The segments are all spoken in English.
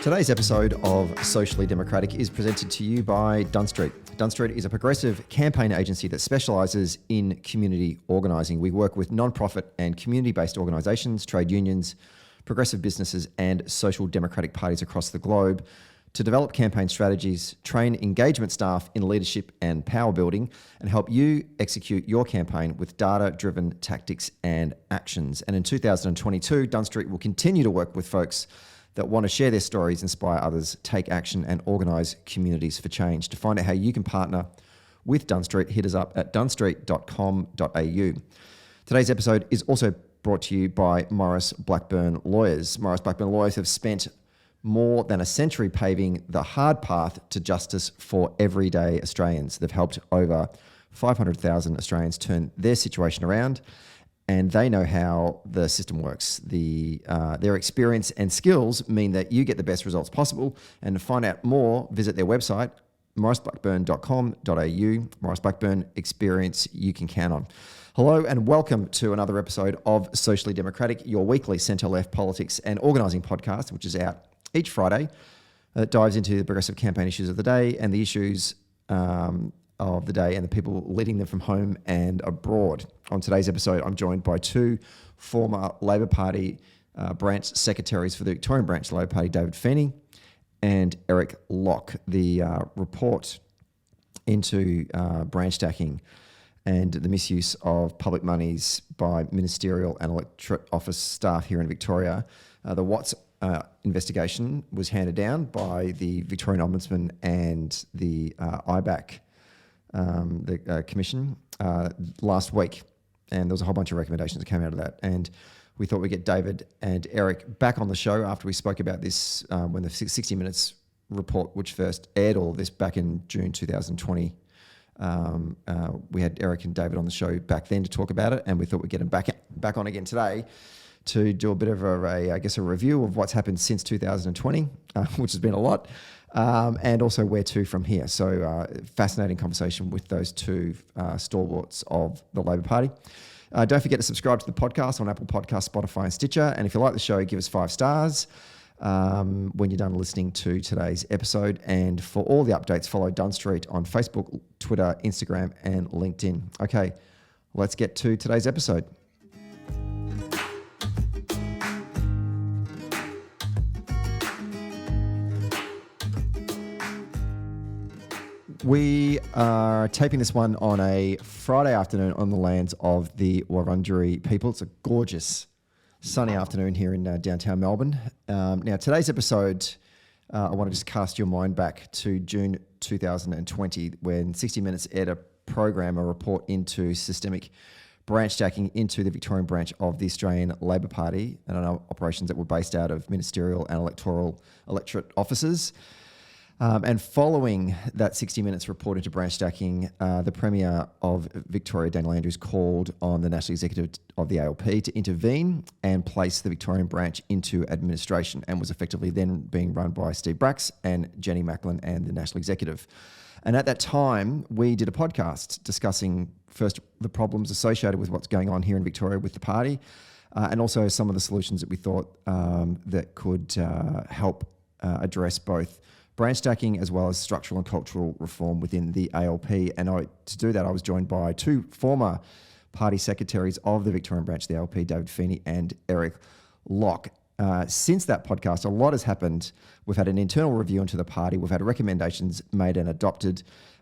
Today's episode of Socially Democratic is presented to you by Dunn Street. Dunn Street is a progressive campaign agency that specialises in community organising. We work with non-profit and community-based organisations, trade unions, progressive businesses and social democratic parties across the globe to develop campaign strategies, train engagement staff in leadership and power building, and help you execute your campaign with data-driven tactics and actions. And in 2022, Dunn Street will continue to work with folks that want to share their stories, inspire others, take action and organise communities for change. To find out how you can partner with Dunn Street, hit us up at dunstreet.com.au. Today's episode is also brought to you by Maurice Blackburn Lawyers. Maurice Blackburn Lawyers have spent more than a century paving the hard path to justice for everyday Australians. They've helped over 500,000 Australians turn their situation around, and they know how the system works. Their experience and skills mean that you get the best results possible. And to find out more, visit their website, mauriceblackburn.com.au. Maurice Blackburn, experience you can count on. Hello and welcome to another episode of Socially Democratic, your weekly centre-left politics and organising podcast, which is out each Friday. It dives into the progressive campaign issues of the day and the issues of the day and the people leading them from home and abroad. On today's episode, I'm joined by two former Labor Party branch secretaries for the Victorian Branch Labor Party, David Feeney and Erik Locke. The report into branch stacking and the misuse of public monies by ministerial and electorate office staff here in Victoria. The Watts investigation was handed down by the Victorian Ombudsman and the IBAC, the commission, last week. And there was a whole bunch of recommendations that came out of that. And we thought we'd get David and Erik back on the show after we spoke about this when the 60 Minutes report, which first aired all of this back in June 2020. We had Erik and David on the show back then to talk about it, and we thought we'd get them back on again today to do a bit of a review of what's happened since 2020, which has been a lot, and also where to from here. So fascinating conversation with those two stalwarts of the Labor Party. Don't forget to subscribe to the podcast on Apple Podcasts, Spotify and Stitcher. And if you like the show, give us 5 stars when you're done listening to today's episode. And for all the updates, follow Dunn Street on Facebook, Twitter, Instagram and LinkedIn. Okay, let's get to today's episode. We are taping this one on a Friday afternoon on the lands of the Wurundjeri people. It's a gorgeous sunny afternoon here in downtown Melbourne. Now, today's episode, I want to just cast your mind back to June 2020 when 60 Minutes aired a report into systemic branch stacking into the Victorian branch of the Australian Labor Party and operations that were based out of ministerial and electorate offices. And following that 60 Minutes report into branch stacking, the Premier of Victoria, Daniel Andrews, called on the National Executive of the ALP to intervene and place the Victorian branch into administration, and was effectively then being run by Steve Bracks and Jenny Macklin and the National Executive. And at that time, we did a podcast discussing first the problems associated with what's going on here in Victoria with the party, and also some of the solutions that we thought that could help address both branch stacking as well as structural and cultural reform within the ALP. And to do that, I was joined by two former party secretaries of the Victorian branch of the ALP, David Feeney and Erik Locke. Since that podcast, a lot has happened. We've had an internal review into the party. We've had recommendations made and adopted.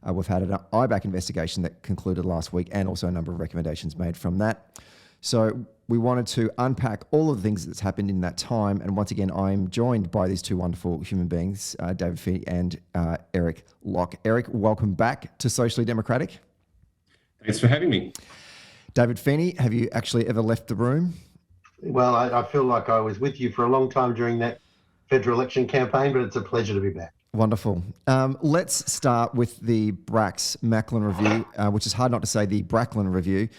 We've had an IBAC investigation that concluded last week, and also a number of recommendations made from that. So we wanted to unpack all of the things that's happened in that time. And once again, I'm joined by these two wonderful human beings, David Feeney and Erik Locke. Erik, welcome back to Socially Democratic. Thanks for having me. David Feeney, have you actually ever left the room? Well, I feel like I was with you for a long time during that federal election campaign, but it's a pleasure to be back. Wonderful. Let's start with the Bracks Macklin review, which is hard not to say the Bracklin review.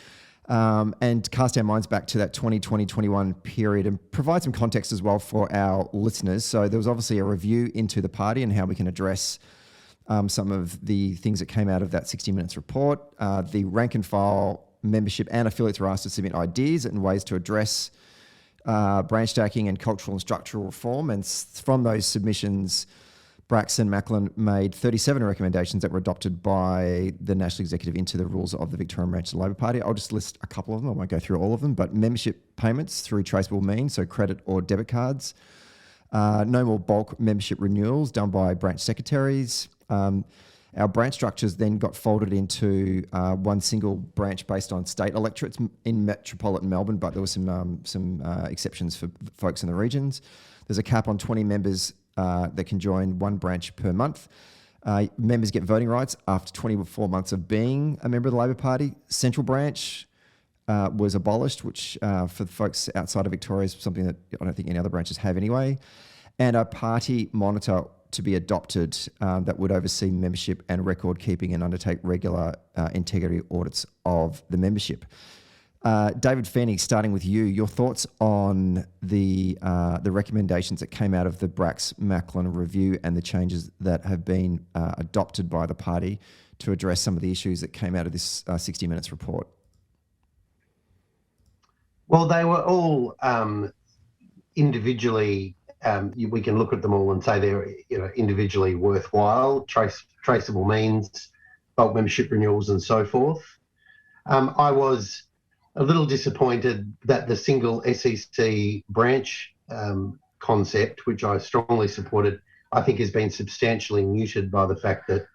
And cast our minds back to that 2020-21 period and provide some context as well for our listeners. So there was obviously a review into the party and how we can address some of the things that came out of that 60 Minutes report. The rank and file membership and affiliates were asked to submit ideas and ways to address branch stacking and cultural and structural reform. And from those submissions, Bracks and Macklin made 37 recommendations that were adopted by the National Executive into the rules of the Victorian Branch of the Labor Party. I'll just list a couple of them. I won't go through all of them, but membership payments through traceable means, so credit or debit cards. No more bulk membership renewals done by branch secretaries. Our branch structures then got folded into one single branch based on state electorates in metropolitan Melbourne, but there were some exceptions for folks in the regions. There's a cap on 20 members that can join one branch per month. Members get voting rights after 24 months of being a member of the Labor Party. Central branch was abolished, which for folks outside of Victoria is something that I don't think any other branches have anyway. And a party monitor to be adopted that would oversee membership and record keeping and undertake regular integrity audits of the membership. David Feeney, starting with you, your thoughts on the recommendations that came out of the Bracks Macklin review and the changes that have been adopted by the party to address some of the issues that came out of this 60 Minutes report? Well, they were all individually. We can look at them all and say they're individually worthwhile, traceable means, bulk membership renewals, and so forth. I was a little disappointed that the single SEC branch concept, which I strongly supported, I think has been substantially muted by the fact that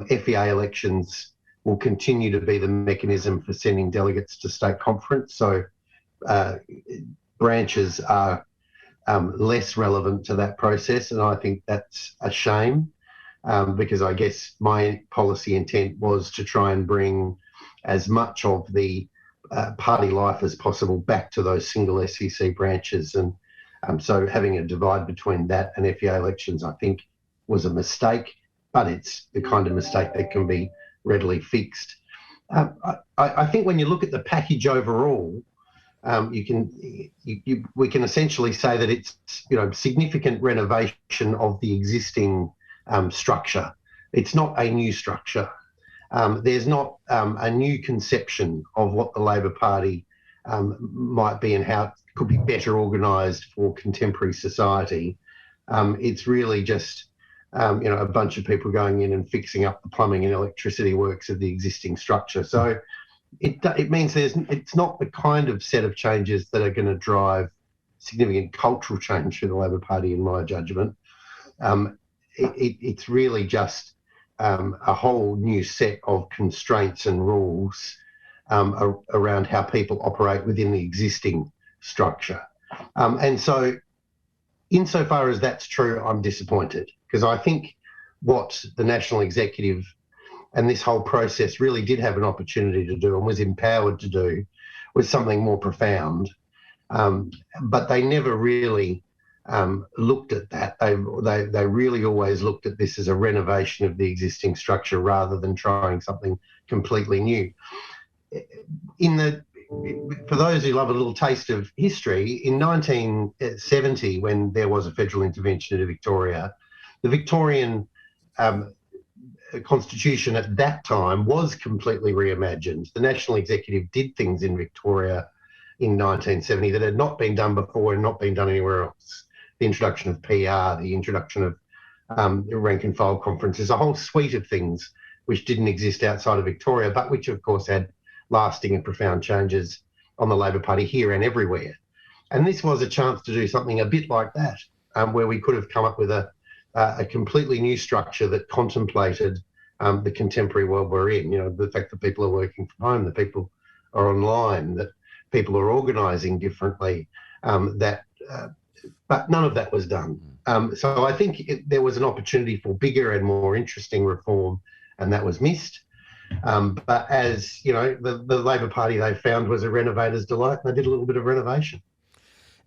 FEA elections will continue to be the mechanism for sending delegates to state conference. So branches are less relevant to that process, and I think that's a shame because I guess my policy intent was to try and bring as much of the party life as possible back to those single SEC branches, and so having a divide between that and FEA elections I think was a mistake, but it's the kind of mistake that can be readily fixed. I think when you look at the package overall, we can essentially say that it's significant renovation of the existing structure. It's not a new structure. There's not a new conception of what the Labor Party might be and how it could be better organised for contemporary society. It's really just a bunch of people going in and fixing up the plumbing and electricity works of the existing structure. So it means it's not the kind of set of changes that are going to drive significant cultural change for the Labor Party, in my judgment. It's really just a whole new set of constraints and rules around how people operate within the existing structure. And so insofar as that's true, I'm disappointed, because I think what the National Executive and this whole process really did have an opportunity to do and was empowered to do was something more profound. But they never really looked at that. They really always looked at this as a renovation of the existing structure rather than trying something completely new. For those who love a little taste of history, in 1970, when there was a federal intervention into Victoria, the Victorian Constitution at that time was completely reimagined. The National Executive did things in Victoria in 1970 that had not been done before and not been done anywhere else. The introduction of PR, the introduction of rank and file conferences, a whole suite of things which didn't exist outside of Victoria, but which of course had lasting and profound changes on the Labor Party here and everywhere. And this was a chance to do something a bit like that, where we could have come up with a completely new structure that contemplated the contemporary world we're in. The fact that people are working from home, that people are online, that people are organising differently, but none of that was done. So I think there was an opportunity for bigger and more interesting reform, and that was missed. But as the Labor Party they found was a renovator's delight, and they did a little bit of renovation.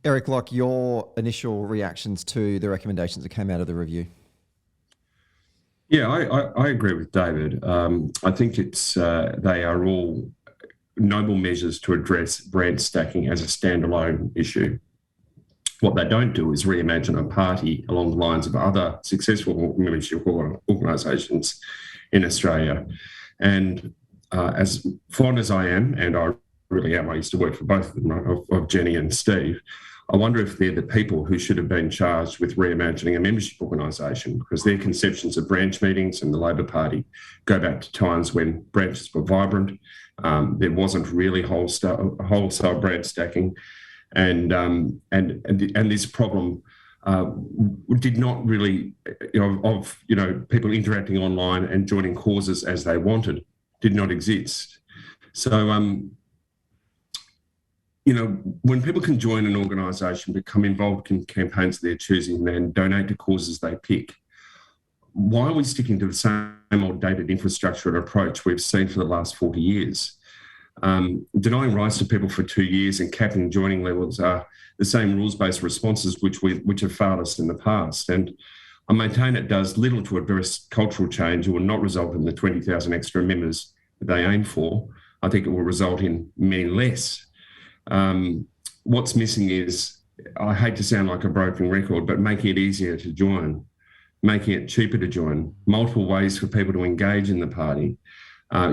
Erik, Locke, your initial reactions to the recommendations that came out of the review? Yeah, I agree with David. I think they are all noble measures to address branch stacking as a standalone issue. What they don't do is reimagine a party along the lines of other successful membership organisations in Australia. And as fond as I am, and I really am. I used to work for both of them, of Jenny and Steve. I wonder if they're the people who should have been charged with reimagining a membership organisation, because their conceptions of branch meetings and the Labor Party go back to times when branches were vibrant. There wasn't really wholesale branch stacking, and this problem did not really, people interacting online and joining causes as they wanted, did not exist. So, when people can join an organisation, become involved in campaigns of their choosing, and donate to causes they pick, why are we sticking to the same old dated infrastructure and approach we've seen for the last 40 years? Denying rights to people for 2 years and capping joining levels are the same rules-based responses which have failed us in the past. And I maintain it does little to address cultural change. It will not result in the 20,000 extra members that they aim for. I think it will result in many less. What's missing is, I hate to sound like a broken record, but making it easier to join, making it cheaper to join, multiple ways for people to engage in the party,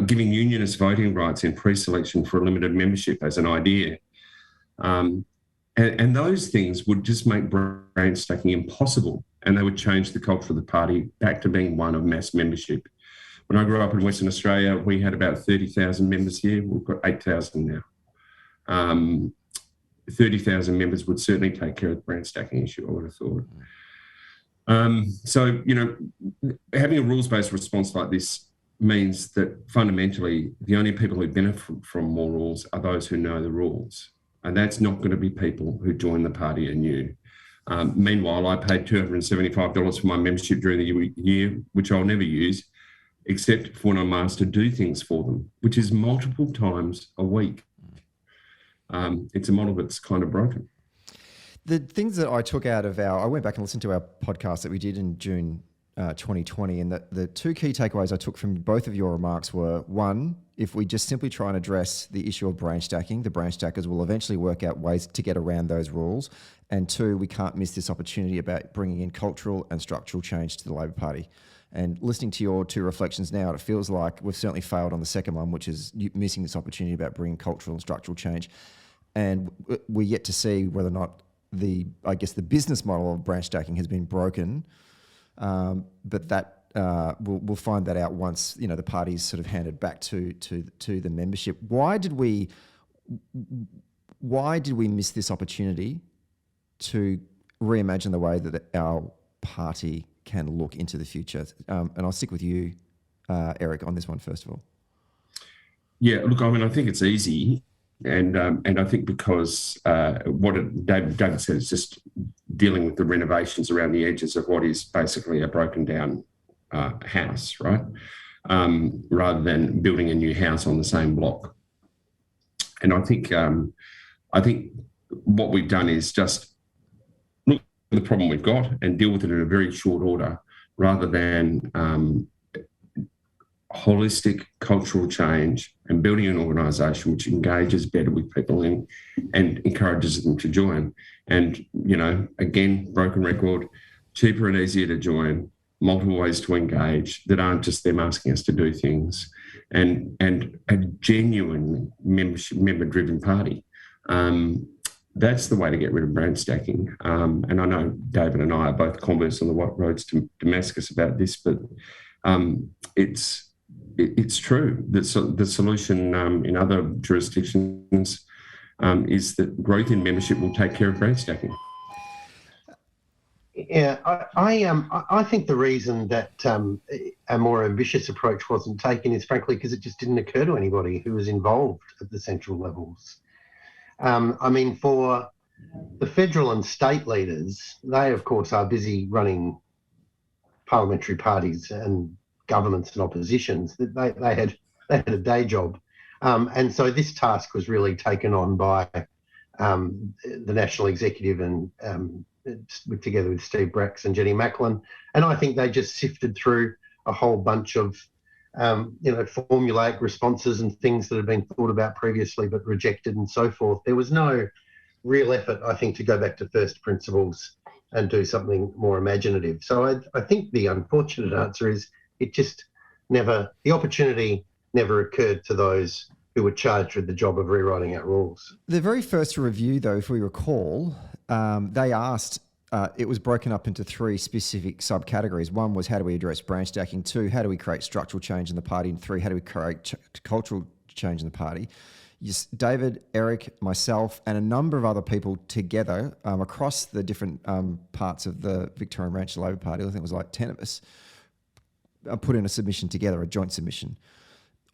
giving unionists voting rights in pre-selection for a limited membership as an idea. And those things would just make branch stacking impossible, and they would change the culture of the party back to being one of mass membership. When I grew up in Western Australia, we had about 30,000 members here. We've got 8,000 now. 30,000 members would certainly take care of the branch stacking issue, I would have thought. So, having a rules-based response like this means that fundamentally the only people who benefit from more rules are those who know the rules. And that's not going to be people who join the party anew. Meanwhile, I paid $275 for my membership during the year, which I'll never use, except for when I'm asked to do things for them, which is multiple times a week. It's a model that's kind of broken. The things that I took out of I went back and listened to our podcast that we did in June 2020, and the two key takeaways I took from both of your remarks were, one, if we just simply try and address the issue of branch stacking, the branch stackers will eventually work out ways to get around those rules. And two, we can't miss this opportunity about bringing in cultural and structural change to the Labor Party. And listening to your two reflections now, it feels like we've certainly failed on the second one, which is missing this opportunity about bringing cultural and structural change. And we're yet to see whether or not the business model of branch stacking has been broken. But that we'll find that out once the party's sort of handed back to the membership. Why did we miss this opportunity to reimagine the way that our party can look into the future? And I'll stick with you, Erik, on this one first of all. Yeah, look, I mean, I think it's easy. And I think because what David said is just dealing with the renovations around the edges of what is basically a broken down house, right? Rather than building a new house on the same block. And I think what we've done is just look at the problem we've got and deal with it in a very short order, rather than holistic cultural change and building an organisation which engages better with people and encourages them to join. And, again, broken record, cheaper and easier to join, multiple ways to engage that aren't just them asking us to do things, and a genuine member-driven party. That's the way to get rid of branch stacking. And I know David and I are both converts on the white roads to Damascus about this, but it's true that the solution in other jurisdictions is that growth in membership will take care of branch stacking. Yeah, I think the reason that a more ambitious approach wasn't taken is frankly because it just didn't occur to anybody who was involved at the central levels. For the federal and state leaders, they of course are busy running parliamentary parties and governments and oppositions. They had a day job, and so this task was really taken on by the National Executive and together with Steve Bracks and Jenny Macklin, and I think they just sifted through a whole bunch of formulaic responses and things that had been thought about previously but rejected and so forth. There was no real effort, I think, to go back to first principles and do something more imaginative. So I think the unfortunate answer is the opportunity never occurred to those who were charged with the job of rewriting our rules. The very first review, though, if we recall, they asked, it was broken up into 3 specific subcategories. 1 was, how do we address branch stacking? 2, how do we create structural change in the party? And 3, how do we create cultural change in the party? Yes, David, Erik, myself, and a number of other people together across the different parts of the Victorian Branch Labor Party, I think it was like 10 of us, put in a submission together, a joint submission.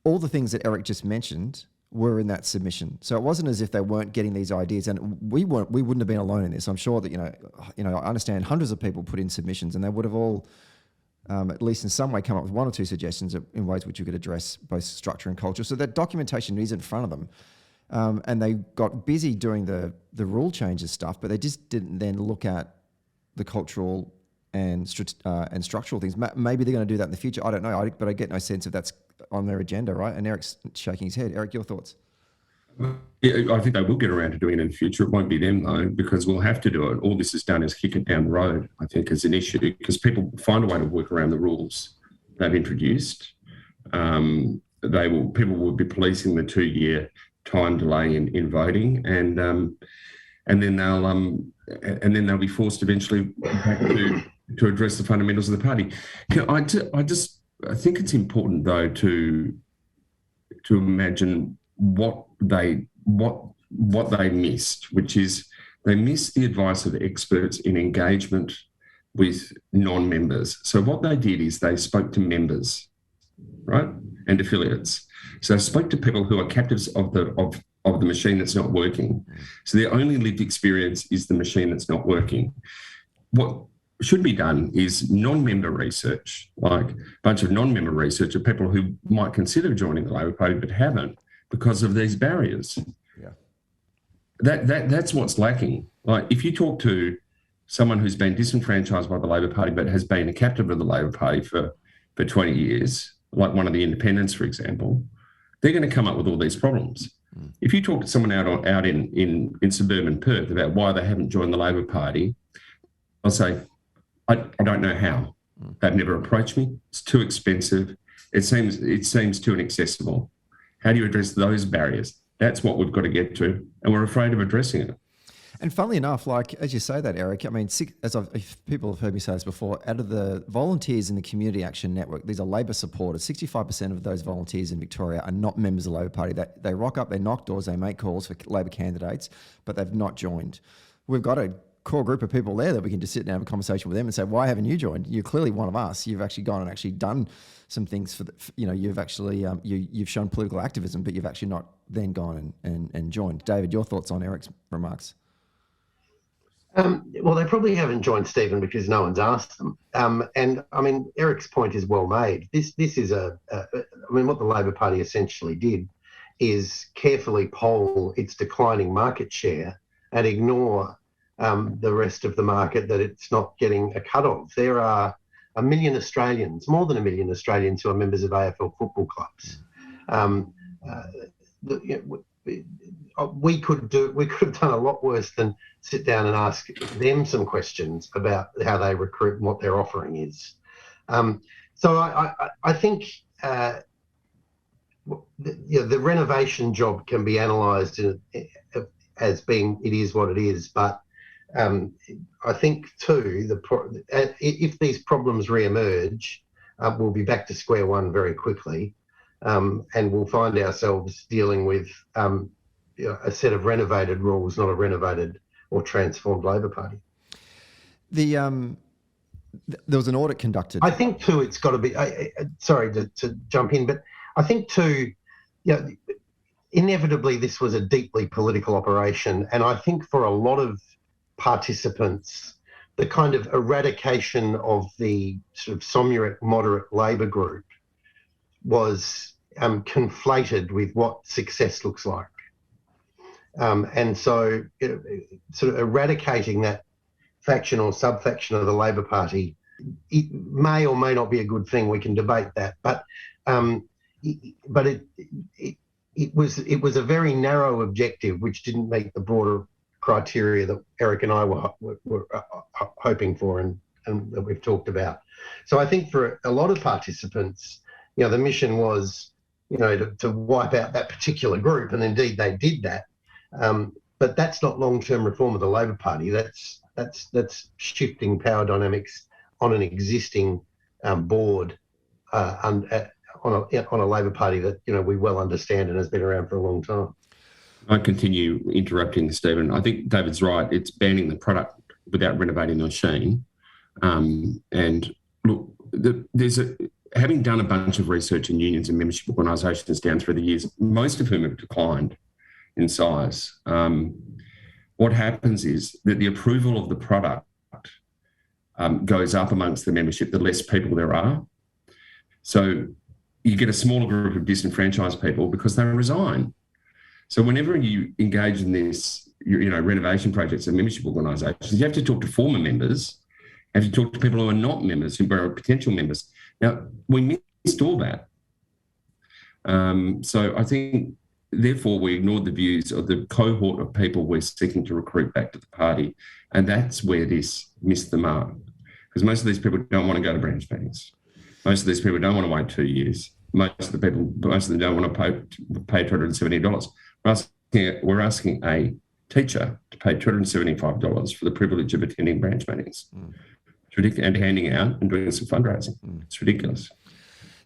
All the things that Erik just mentioned were in that submission. So it wasn't as if they weren't getting these ideas, and we wouldn't have been alone in this. I'm sure that, you know, I understand hundreds of people put in submissions, and they would have all, at least in some way, come up with 1 or 2 suggestions in ways which you could address both structure and culture. So that documentation is in front of them. And they got busy doing the rule changes stuff, but they just didn't then look at the cultural and structural things. Maybe they're going to do that in the future. I don't know, but I get no sense if that's on their agenda, right? And Erik's shaking his head. Erik, your thoughts? Yeah, I think they will get around to doing it in the future. It won't be them, though, because we'll have to do it. All this has done is kick it down the road, I think, as an issue, because people find a way to work around the rules they've introduced. People will be policing the 2-year time delay in voting, and then they'll be forced eventually back to address the fundamentals of the party. I think it's important, though, to imagine what they missed, which is they missed the advice of experts in engagement with non-members. So what they did is they spoke to members, right, and affiliates. So they spoke to people who are captives of the machine that's not working. So their only lived experience is the machine that's not working. What should be done is non-member research, like a bunch of non-member research of people who might consider joining the Labor Party but haven't because of these barriers. Yeah, that's what's lacking. Like, if you talk to someone who's been disenfranchised by the Labor Party but has been a captive of the Labor Party for 20 years, like one of the independents, for example, they're going to come up with all these problems. If you talk to someone out in suburban Perth about why they haven't joined the Labor Party, I'll say, I don't know how. They've never approached me. It's too expensive. It seems too inaccessible. How do you address those barriers? That's what we've got to get to, and we're afraid of addressing it. And funnily enough, like, as you say that, Erik, I mean, if people have heard me say this before, out of the volunteers in the Community Action Network, these are Labor supporters. 65% of those volunteers in Victoria are not members of the Labor Party. They rock up, they knock doors, they make calls for Labor candidates, but they've not joined. We've got a core group of people there that we can just sit down and have a conversation with them and say, why haven't you joined? You're clearly one of us. You've actually gone and actually done some things you've actually, you've shown political activism, but you've actually not then gone and joined. David, your thoughts on Erik's remarks? Well, they probably haven't joined, Stephen, because no one's asked them. And I mean, Erik's point is well made. This is what the Labor Party essentially did is carefully poll its declining market share and ignore the rest of the market that it's not getting a cut of. There are 1 million Australians, more than 1 million Australians, who are members of AFL football clubs. We could have done a lot worse than sit down and ask them some questions about how they recruit and what their offering is. So I think the renovation job can be analysed as being it is what it is, but I think too if these problems re-emerge, we'll be back to square one very quickly, and we'll find ourselves dealing with a set of renovated rules, not a renovated or transformed Labor Party. There was an audit conducted. I think too, it's got to be. Sorry to jump in, but I think too, inevitably this was a deeply political operation, and I think for a lot of participants, the kind of eradication of the sort of Someric moderate Labor group was conflated with what success looks like. And so sort of eradicating that faction or sub-faction of the Labor Party, it may or may not be a good thing. We can debate that. But it was a very narrow objective which didn't meet the broader criteria that Erik and I were hoping for and that we've talked about. So I think for a lot of participants, the mission was, to wipe out that particular group, and indeed they did that. But that's not long-term reform of the Labor Party. That's shifting power dynamics on an existing board on a Labor Party that we well understand and has been around for a long time. I continue interrupting, Stephen. I think David's right. It's banning the product without renovating the machine. And look, having done a bunch of research in unions and membership organisations down through the years, most of whom have declined in size, what happens is that the approval of the product goes up amongst the membership the less people there are. So you get a smaller group of disenfranchised people because they resign. So whenever you engage in this, renovation projects and membership organisations, you have to talk to former members, you have to talk to people who are not members, who are potential members. Now, we missed all that. So I think, therefore, we ignored the views of the cohort of people we're seeking to recruit back to the party. And that's where this missed the mark. Because most of these people don't want to go to branch meetings. Most of these people don't want to wait 2 years. Most of them don't want to pay $270. We're asking a teacher to pay $275 for the privilege of attending branch meetings. It's ridiculous, and handing out and doing some fundraising. It's ridiculous.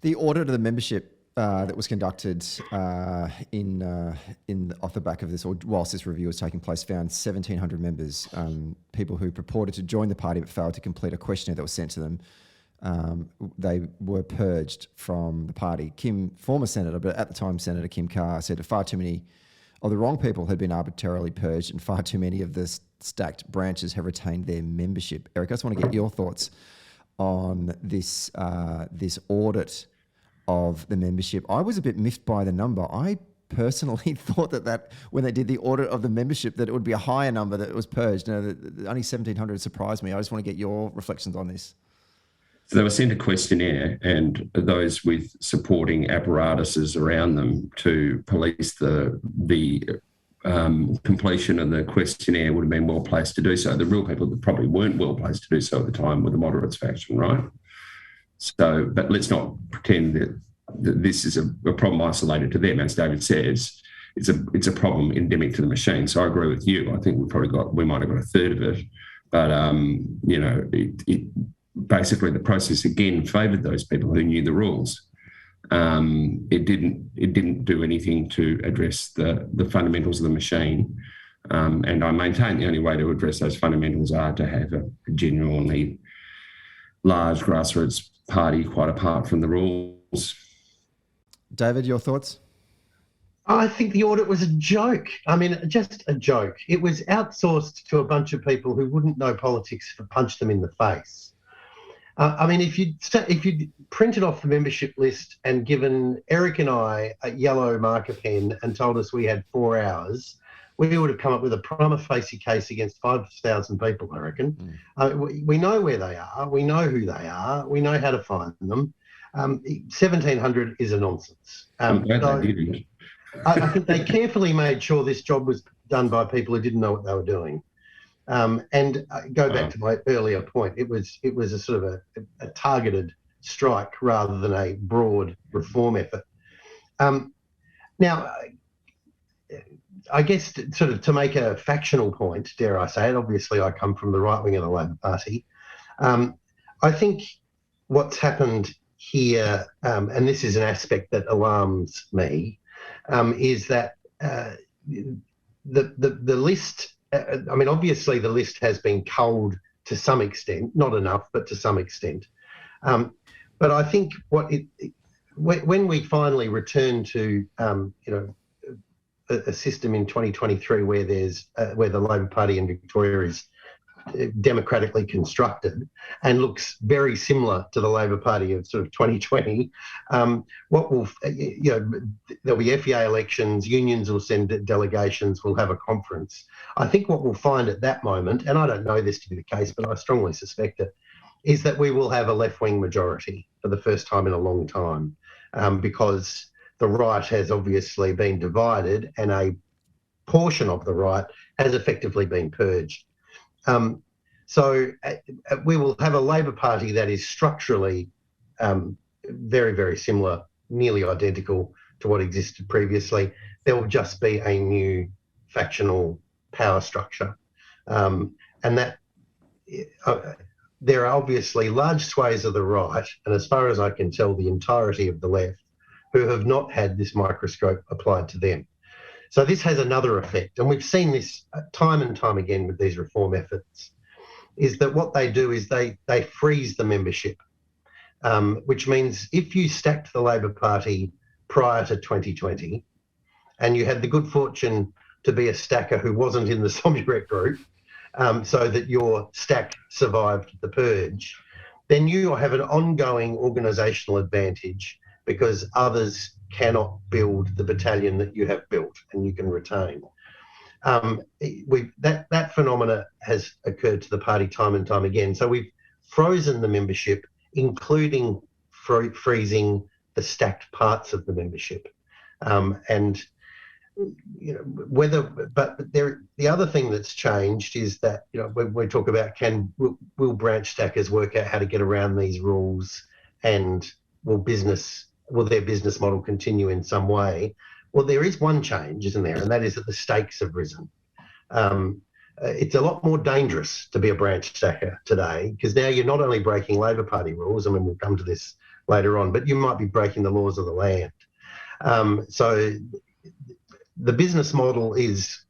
The audit of the membership that was conducted off the back of this, or whilst this review was taking place, found 1,700 members, people who purported to join the party but failed to complete a questionnaire that was sent to them. They were purged from the party. Former Senator, but at the time Senator Kim Carr, said far too many of the wrong people had been arbitrarily purged and far too many of the stacked branches have retained their membership. Eric, I just want to get your thoughts on this audit of the membership. I was a bit miffed by the number. I personally thought that when they did the audit of the membership, that it would be a higher number that was purged. Only 1,700 surprised me. I just want to get your reflections on this. So they were sent a questionnaire, and those with supporting apparatuses around them to police the completion of the questionnaire would have been well placed to do so. The real people that probably weren't well placed to do so at the time were the moderates faction, right? So, but let's not pretend that this is a problem isolated to them. As David says, it's a problem endemic to the machine. So I agree with you. I think we might have got a third of it, but basically the process again favoured those people who knew the rules. It didn't do anything to address the fundamentals of the machine. And I maintain the only way to address those fundamentals are to have a genuinely large grassroots party quite apart from the rules. David, your thoughts? I think the audit was a joke. I mean, just a joke. It was outsourced to a bunch of people who wouldn't know politics to punch them in the face. I mean, if you'd printed off the membership list and given Erik and I a yellow marker pen and told us we had 4 hours, we would have come up with a prima facie case against 5,000 people, I reckon. We know where they are. We know who they are. We know how to find them. 1,700 is a nonsense. I'm glad they didn't. I think they carefully made sure this job was done by people who didn't know what they were doing. And go back to my earlier point, it was a sort of a targeted strike rather than a broad reform effort. Now, I guess to make a factional point, dare I say it, obviously I come from the right wing of the Labor Party. I think what's happened here, and this is an aspect that alarms me, is that the list, I mean, obviously the list has been culled to some extent, not enough, but to some extent. But I think when we finally return to, a system in 2023 where the Labor Party in Victoria is democratically constructed and looks very similar to the Labor Party of sort of 2020, there'll be FEA elections, unions will send delegations, we'll have a conference. I think what we'll find at that moment, and I don't know this to be the case, but I strongly suspect it, is that we will have a left-wing majority for the first time in a long time, because the right has obviously been divided and a portion of the right has effectively been purged. So we will have a Labor Party that is structurally very, very similar, nearly identical to what existed previously. There will just be a new factional power structure. And that there are obviously large swathes of the right, and as far as I can tell, the entirety of the left, who have not had this microscope applied to them. So this has another effect, and we've seen this time and time again with these reform efforts, is that what they do is they freeze the membership, which means if you stacked the Labor Party prior to 2020 and you had the good fortune to be a stacker who wasn't in the Somjurek group, so that your stack survived the purge, then you have an ongoing organisational advantage because others cannot build the battalion that you have built and you can retain. That phenomena has occurred to the party time and time again. So we've frozen the membership, including freezing the stacked parts of the membership. And you know, the other thing that's changed is that, you know, when we talk about will branch stackers work out how to get around these rules, and will their business model continue in some way? Well, there is one change, isn't there? And that is that the stakes have risen. It's a lot more dangerous to be a branch stacker today, because now you're not only breaking Labor Party rules, I mean, we'll come to this later on, but you might be breaking the laws of the land. So the business model is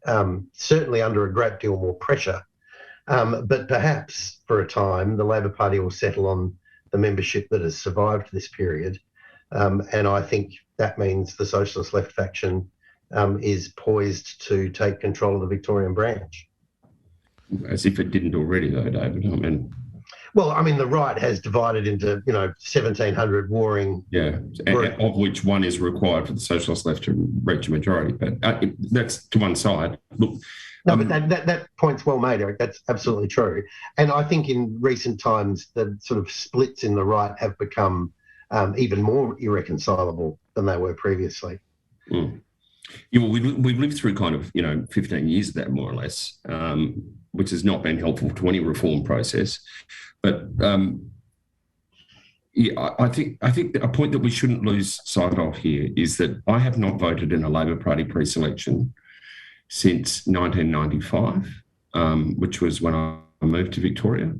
certainly under a great deal more pressure, but perhaps for a time the Labor Party will settle on the membership that has survived this period. And I think that means the Socialist Left faction is poised to take control of the Victorian branch. As if it didn't already, though, David. Well, I mean, the right has divided into, 1,700 warring... Yeah, of which one is required for the Socialist Left to reach a majority. But that's to one side. Look, no, but that point's well made, Eric. That's absolutely true. And I think in recent times, the sort of splits in the right have become even more irreconcilable than they were previously. Mm. Yeah, well, we've lived through kind of 15 years of that, more or less, which has not been helpful to any reform process. But I think a point that we shouldn't lose sight of here is that I have not voted in a Labor Party pre-selection since 1995, which was when I moved to Victoria.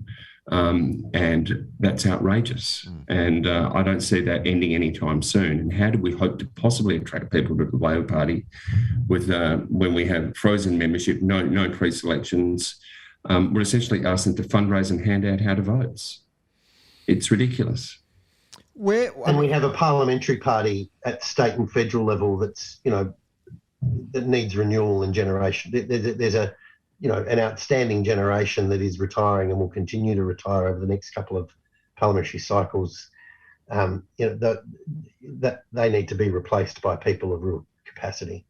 And that's outrageous. And I don't see that ending anytime soon. And how do we hope to possibly attract people to the Labor Party with when we have frozen membership, no pre-selections? We're essentially asking to fundraise and hand out how to votes. It's ridiculous. And we have a parliamentary party at state and federal level that's, that needs renewal and generation. There's an outstanding generation that is retiring and will continue to retire over the next couple of parliamentary cycles. That they need to be replaced by people of real capacity.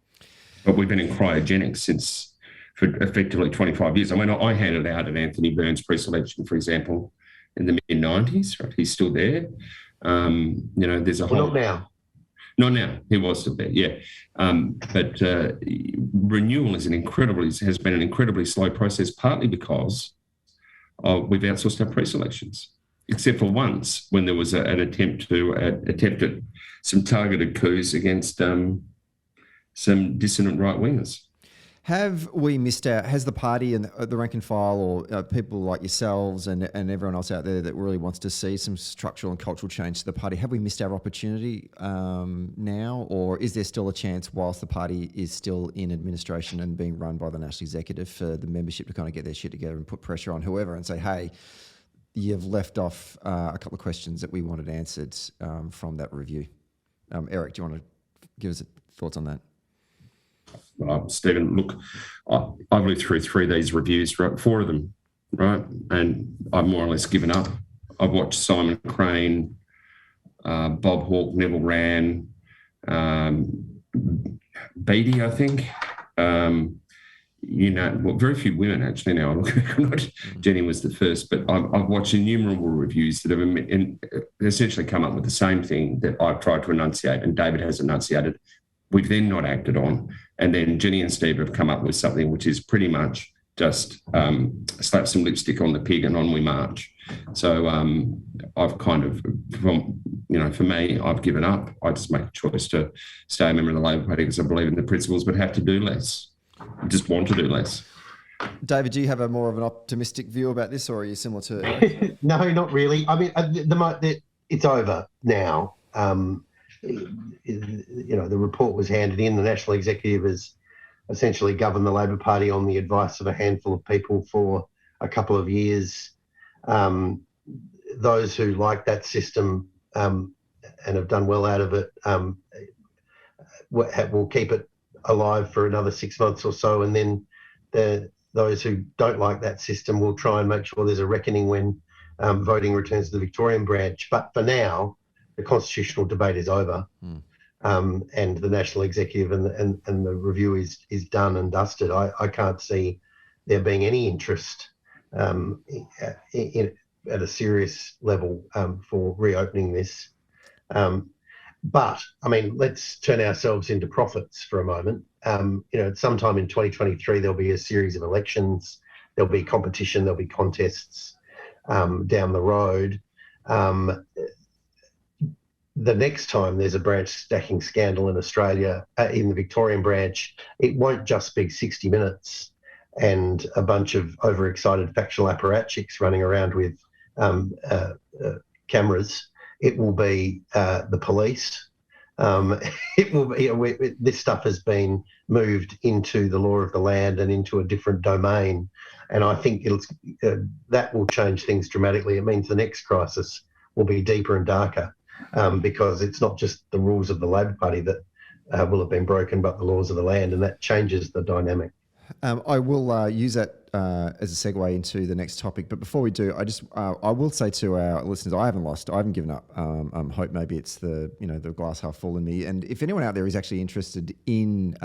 But we've been in cryogenics for effectively 25 years. I mean, I handed out an Anthony Burns pre-selection, for example, in the mid-90s. Right? He's still there. There's a whole... Not now. Not now. He was still there, yeah. But renewal has been an incredibly slow process, partly because we've outsourced our pre-selections, except for once when there was an attempt at some targeted coups against some dissident right-wingers. Have we missed out? Has the party and the rank and file, or people like yourselves and everyone else out there that really wants to see some structural and cultural change to the party, have we missed our opportunity now, or is there still a chance, whilst the party is still in administration and being run by the National Executive, for the membership to kind of get their shit together and put pressure on whoever and say, hey, you've left off a couple of questions that we wanted answered from that review? Eric, do you want to give us thoughts on that? Stephen, look, I've lived through 3 of these reviews, right? 4 of them, right? And I've more or less given up. I've watched Simon Crane, Bob Hawke, Neville Wran, Beattie, I think. Very few women actually now. Not Jenny was the first, but I've watched innumerable reviews that have essentially come up with the same thing that I've tried to enunciate and David has enunciated. We've then not acted on. And then Jenny and Steve have come up with something which is pretty much just slap some lipstick on the pig and on we march. So I've kind of, for me, I've given up. I just make a choice to stay a member of the Labor Party because I believe in the principles, but have to do less. I just want to do less. David, do you have a more of an optimistic view about this, or are you similar to Erik? No, not really. I mean, it's over now. The report was handed in. The National Executive has essentially governed the Labor Party on the advice of a handful of people for a couple of years. Those who like that system and have done well out of it will keep it alive for another 6 months or so, and then those who don't like that system will try and make sure there's a reckoning when voting returns to the Victorian branch. But for now, the constitutional debate is over, and the National Executive and the review is done and dusted. I can't see there being any interest at a serious level for reopening this. But, I mean, let's turn ourselves into prophets for a moment. Sometime in 2023, there'll be a series of elections, there'll be competition, there'll be contests down the road. The next time there's a branch stacking scandal in Australia, in the Victorian branch, it won't just be 60 Minutes and a bunch of overexcited factional apparatchiks running around with cameras. It will be the police. It will be, this stuff has been moved into the law of the land and into a different domain, and I think that will change things dramatically. It means the next crisis will be deeper and darker because it's not just the rules of the Labor Party that will have been broken, but the laws of the land, and that changes the dynamic. I will use that as a segue into the next topic. But before we do, I will say to our listeners, I haven't given up hope. Maybe it's the glass half full in me. And if anyone out there is actually interested in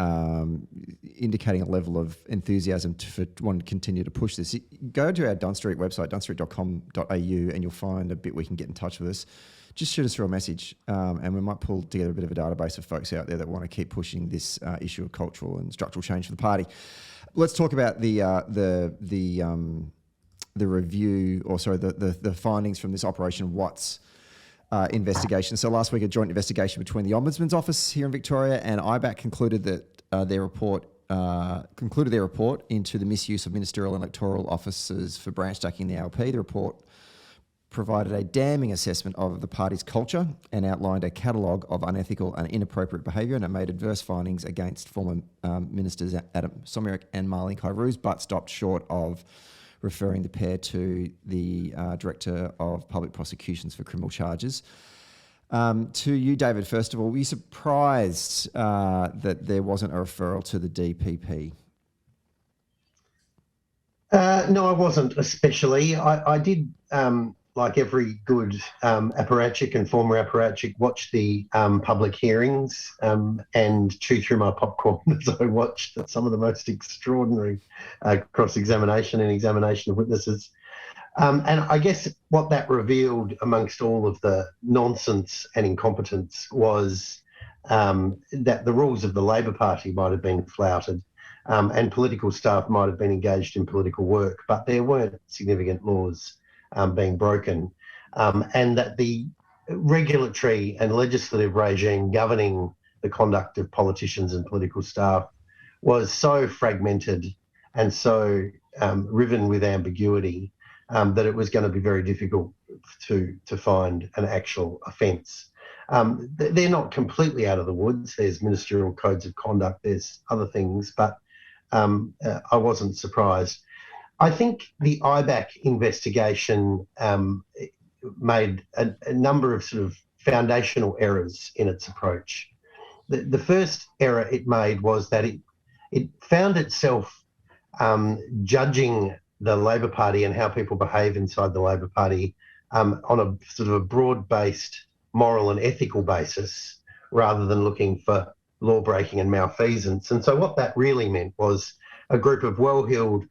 indicating a level of enthusiasm to want to continue to push this, go to our Dunn Street website, dunnstreet.com.au, and you'll find a bit we can get in touch with us. Just shoot us through a message, and we might pull together a bit of a database of folks out there that want to keep pushing this issue of cultural and structural change for the party. Let's talk about the review, or sorry, the findings from this Operation Watts investigation. So last week, a joint investigation between the Ombudsman's office here in Victoria and IBAC concluded their report into the misuse of ministerial and electoral officers for branch stacking the ALP. The report provided a damning assessment of the party's culture and outlined a catalogue of unethical and inappropriate behaviour, and it made adverse findings against former ministers Adam Somyurek and Marlene Kairouz, but stopped short of referring the pair to the Director of Public Prosecutions for criminal charges. To you, David, first of all, were you surprised that there wasn't a referral to the DPP? No, I wasn't especially. I did... like every good apparatchik and former apparatchik, watch the public hearings and chew through my popcorn as I watched some of the most extraordinary cross-examination and examination of witnesses. And I guess what that revealed amongst all of the nonsense and incompetence was that the rules of the Labor Party might have been flouted and political staff might have been engaged in political work, but there weren't significant laws being broken, and that the regulatory and legislative regime governing the conduct of politicians and political staff was so fragmented and so riven with ambiguity that it was going to be very difficult to find an actual offence. They're not completely out of the woods. There's ministerial codes of conduct, there's other things, but I wasn't surprised. I think the IBAC investigation made a number of sort of foundational errors in its approach. The first error it made was that it found itself judging the Labor Party and how people behave inside the Labor Party on a sort of a broad-based moral and ethical basis rather than looking for law-breaking and malfeasance. And so what that really meant was a group of well-heeled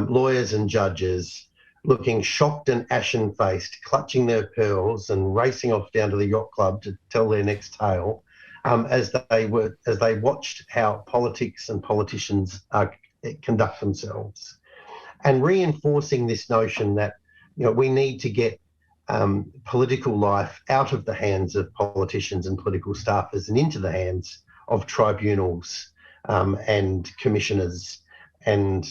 lawyers and judges looking shocked and ashen-faced, clutching their pearls and racing off down to the yacht club to tell their next tale as they watched how politics and politicians conduct themselves, and reinforcing this notion that we need to get political life out of the hands of politicians and political staffers and into the hands of tribunals and commissioners and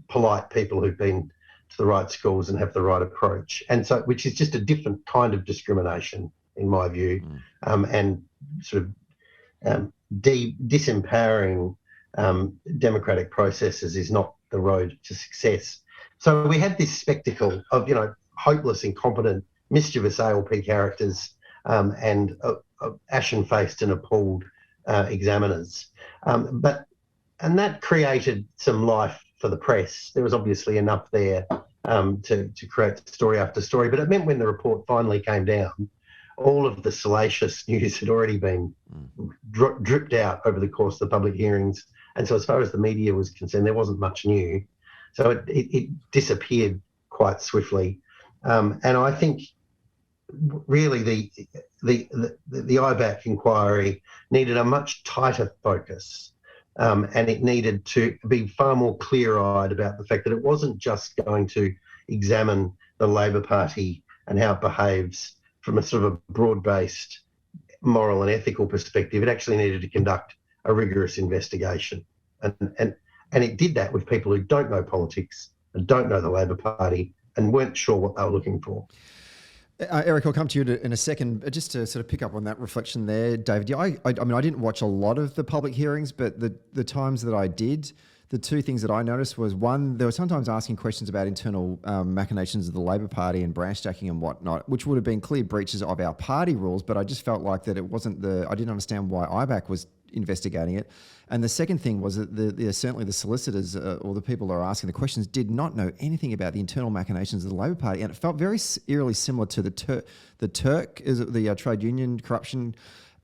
polite people who've been to the right schools and have the right approach. And so, which is just a different kind of discrimination, in my view, and sort of disempowering democratic processes is not the road to success. So we had this spectacle of, hopeless, incompetent, mischievous ALP characters and ashen-faced and appalled examiners. And that created some life for the press. There was obviously enough there to create story after story, but it meant when the report finally came down, all of the salacious news had already been dripped out over the course of the public hearings. And so as far as the media was concerned, there wasn't much new. So it disappeared quite swiftly. And I think really the IBAC inquiry needed a much tighter focus. And it needed to be far more clear-eyed about the fact that it wasn't just going to examine the Labor Party and how it behaves from a sort of a broad-based moral and ethical perspective. It actually needed to conduct a rigorous investigation. And it did that with people who don't know politics and don't know the Labor Party and weren't sure what they were looking for. Erik, I'll come to you in a second. Just to sort of pick up on that reflection there, David. Yeah, I mean, I didn't watch a lot of the public hearings, but the times that I did, the two things that I noticed was, one, they were sometimes asking questions about internal machinations of the Labor Party and branch stacking and whatnot, which would have been clear breaches of our party rules, but I just felt like that it wasn't I didn't understand why IBAC was investigating it. And the second thing was that certainly the solicitors or the people that are asking the questions did not know anything about the internal machinations of the Labor Party, and it felt very eerily similar to the Turk, is it the trade union corruption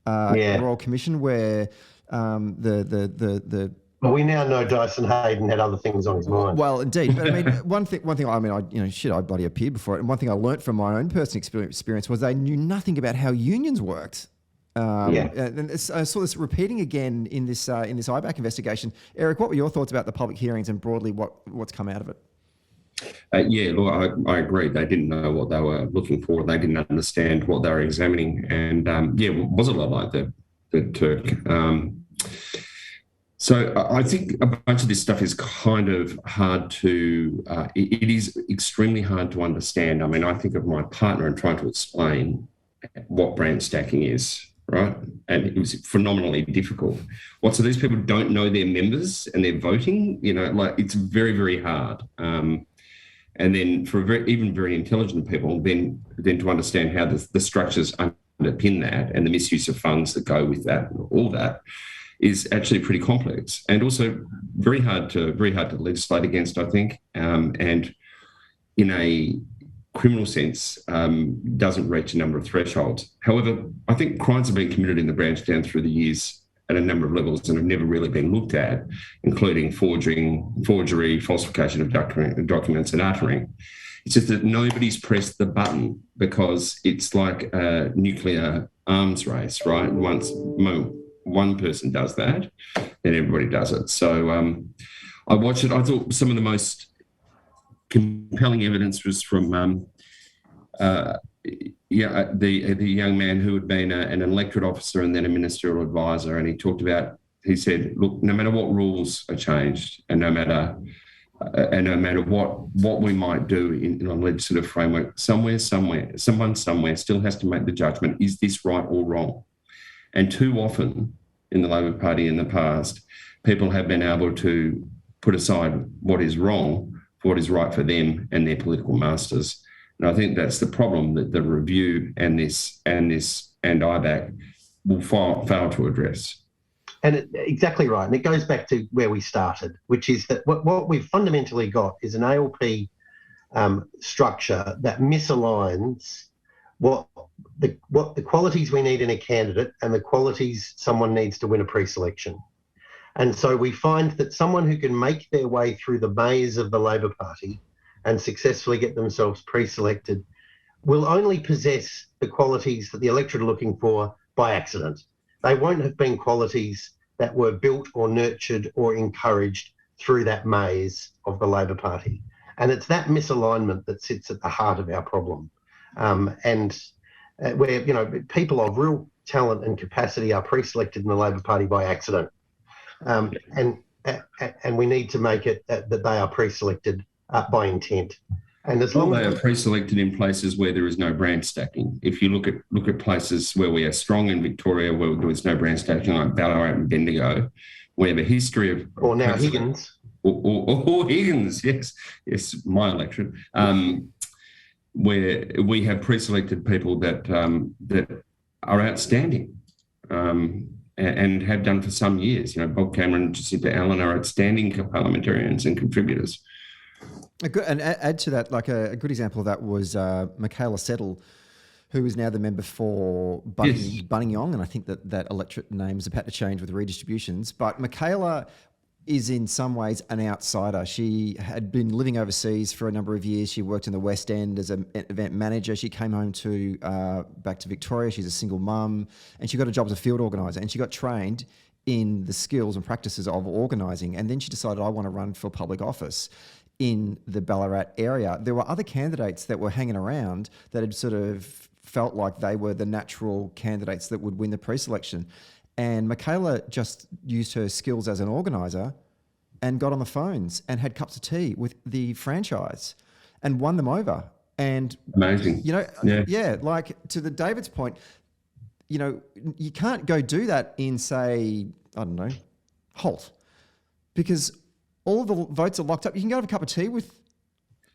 Royal Commission, where the Well, we now know Dyson Hayden had other things on his mind. Well, indeed. But I mean, one thing. I mean, I bloody appeared before it. And one thing I learnt from my own personal experience was they knew nothing about how unions worked. And I saw this repeating again in this IBAC investigation. Erik, what were your thoughts about the public hearings and broadly what's come out of it? Look, I agree. They didn't know what they were looking for. They didn't understand what they were examining, and it was a lot like the Turk. So I think a bunch of this stuff is kind of hard to. It is extremely hard to understand. I mean, I think of my partner and trying to explain what branch stacking is. Right. And it was phenomenally difficult. So these people don't know their members and they're voting, it's very, very hard. And then for even very intelligent people, then to understand how the structures underpin that and the misuse of funds that go with that, all that is actually pretty complex and also very hard to legislate against, I think. And in a criminal sense, doesn't reach a number of thresholds. However, I think crimes have been committed in the branch down through the years at a number of levels and have never really been looked at, including forgery, falsification of documents and uttering. It's just that nobody's pressed the button because it's like a nuclear arms race, right? Once one person does that, then everybody does it. So I watched it. I thought some of the most compelling evidence was from the young man who had been an electorate officer and then a ministerial advisor, and he said, look, no matter what rules are changed and no matter what we might do in a legislative framework, someone somewhere still has to make the judgment, is this right or wrong? And too often in the Labor Party in the past, people have been able to put aside what is wrong for what is right for them and their political masters. And I think that's the problem that the review and IBAC will fail to address. And exactly right. And it goes back to where we started, which is that what we've fundamentally got is an ALP structure that misaligns what the qualities we need in a candidate and the qualities someone needs to win a pre-selection. And so we find that someone who can make their way through the maze of the Labor Party and successfully get themselves pre-selected will only possess the qualities that the electorate are looking for by accident. They won't have been qualities that were built or nurtured or encouraged through that maze of the Labor Party. And it's that misalignment that sits at the heart of our problem. and where people of real talent and capacity are pre-selected in the Labor Party by accident, and we need to make it that they are pre-selected by intent. And as long as they are pre-selected in places where there is no branch stacking. If you look at places where we are strong in Victoria, where there is no branch stacking, like Ballarat and Bendigo, we have a history of or now Higgins, or Higgins, yes, my electorate, where we have pre-selected people that are outstanding. And have done for some years. Bob Cameron and Jacinta Allen are outstanding parliamentarians and contributors. And add to that, like a good example of that was Michaela Settle, who is now the member for Buninyong, and I think that electorate name is about to change with redistributions. But Michaela is in some ways an outsider. She had been living overseas for a number of years. She worked in the West End as an event manager. She came home back to Victoria. She's a single mum, and she got a job as a field organiser, and she got trained in the skills and practices of organising. And then she decided, I want to run for public office in the Ballarat area. There were other candidates that were hanging around that had sort of felt like they were the natural candidates that would win the pre-selection. And Michaela just used her skills as an organiser and got on the phones and had cups of tea with the franchise and won them over. And amazing. Like to the David's point, you can't go do that in, say, I don't know, Holt, because all of the votes are locked up. You can go have a cup of tea with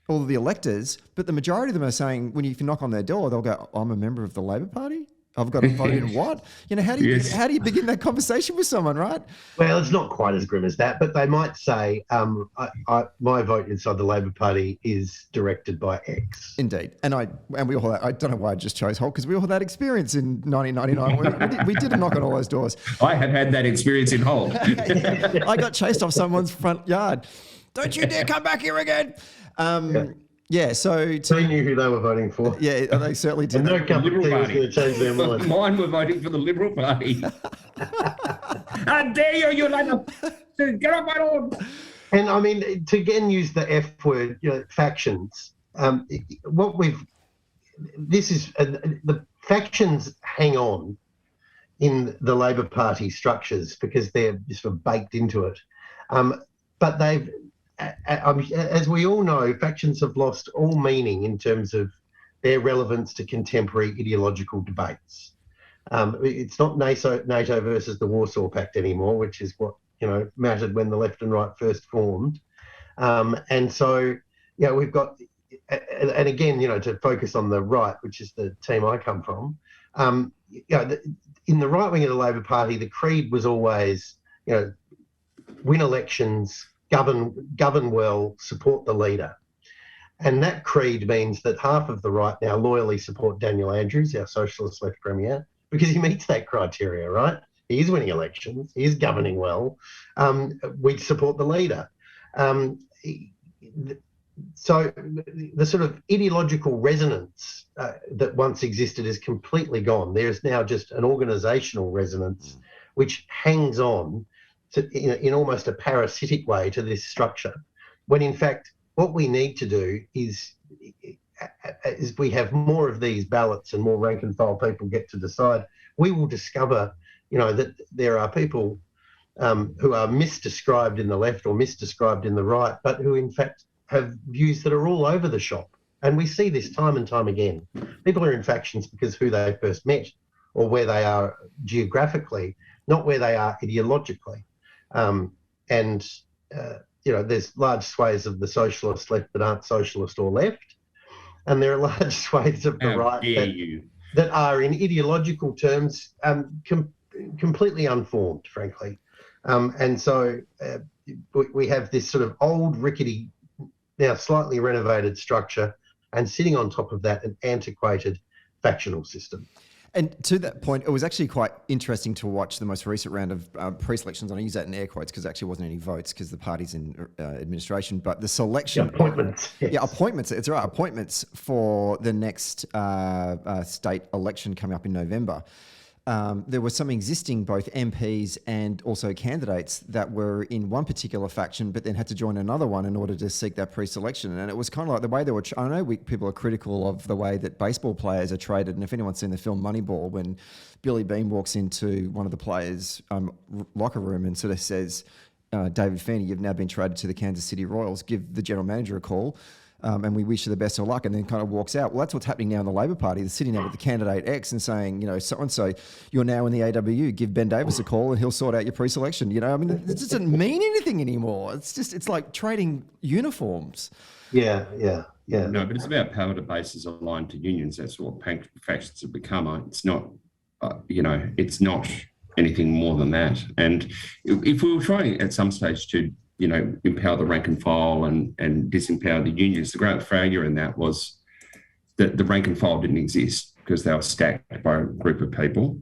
all of the electors, but the majority of them are saying, when you knock on their door, they'll go, I'm a member of the Labor Party. I've got to vote in what? How do you begin that conversation with someone, right? Well, it's not quite as grim as that, but they might say, my vote inside the Labor Party is directed by X. Indeed. And we all I don't know why I just chose Holt, because we all had that experience in 1999. we did a knock on all those doors. I have had that experience in Holt. I got chased off someone's front yard. Don't you dare come back here again. Yeah, so... They knew who they were voting for. Yeah, they certainly did. And no cup of tea was going to change their mind. Mine were voting for the Liberal Party. How dare you Labour! Get off my lawn! And I mean, to again use the F word, factions, the factions hang on in the Labor Party structures because they're sort of baked into it. But they've... as we all know, factions have lost all meaning in terms of their relevance to contemporary ideological debates. It's not NATO versus the Warsaw Pact anymore, which is what mattered when the left and right first formed. And so, we've got, and again, to focus on the right, which is the team I come from. In the right wing of the Labor Party, the creed was always, win elections, govern well, support the leader. And that creed means that half of the right now loyally support Daniel Andrews, our socialist left premier, because he meets that criteria, right? He is winning elections, he is governing well. We support the leader. So the sort of ideological resonance that once existed is completely gone. There's now just an organisational resonance which hangs on in almost a parasitic way to this structure, when in fact what we need to do is we have more of these ballots and more rank and file people get to decide. We will discover, that there are people who are misdescribed in the left or misdescribed in the right, but who in fact have views that are all over the shop. And we see this time and time again. People are in factions because who they first met or where they are geographically, not where they are ideologically. There's large swathes of the socialist left that aren't socialist or left, and there are large swathes of the right that are in ideological terms completely unformed, frankly. And so we have this sort of old, rickety, now slightly renovated structure, and sitting on top of that, an antiquated factional system. And to that point, it was actually quite interesting to watch the most recent round of pre-selections. And I use that in air quotes because there actually wasn't any votes because the party's in administration. But the selection... appointments. Yes. Yeah, appointments. It's right. Appointments for the next state election coming up in November. there were some existing both MPs and also candidates that were in one particular faction, but then had to join another one in order to seek that pre-selection. And it was kind of like the way they were. I know people are critical of the way that baseball players are traded. And if anyone's seen the film Moneyball, when Billy Beane walks into one of the players' locker room and sort of says, David Feeney, you've now been traded to the Kansas City Royals, give the general manager a call. And we wish you the best of luck, and then kind of walks out. Well, that's what's happening now in the Labor Party. They're sitting there with the candidate X and saying, so-and-so, you're now in the AWU, give Ben Davis a call and he'll sort out your pre-selection. I mean, it doesn't mean anything anymore. It's like trading uniforms. Yeah. No, but it's about power to bases aligned to unions. That's what factions have become. It's not, it's not anything more than that. And if we were trying at some stage to empower the rank and file and disempower the unions. The great failure in that was that the rank and file didn't exist because they were stacked by a group of people.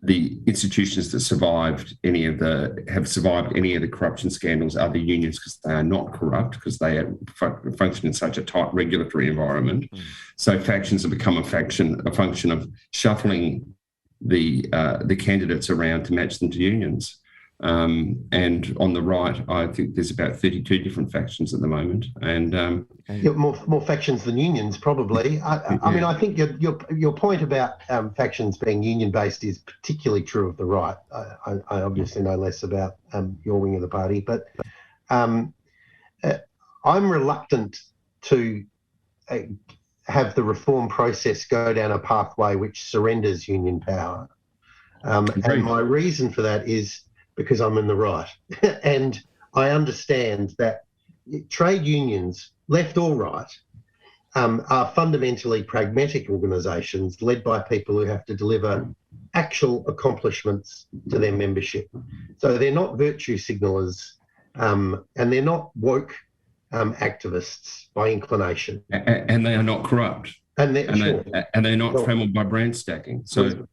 The institutions that have survived any of the corruption scandals are the unions, because they are not corrupt, because they function in such a tight regulatory environment. So factions have become a function of shuffling the candidates around to match them to unions. And on the right, I think there's about 32 different factions at the moment, and more factions than unions, probably. I mean, I think your point about factions being union-based is particularly true of the right. I obviously know less about your wing of the party, but I'm reluctant to have the reform process go down a pathway which surrenders union power. And my reason for that is because I'm in the right. And I understand that trade unions, left or right, are fundamentally pragmatic organisations led by people who have to deliver actual accomplishments to their membership. So they're not virtue signallers, and they're not woke activists by inclination. And they are not corrupt. And they're not trammelled by branch stacking. So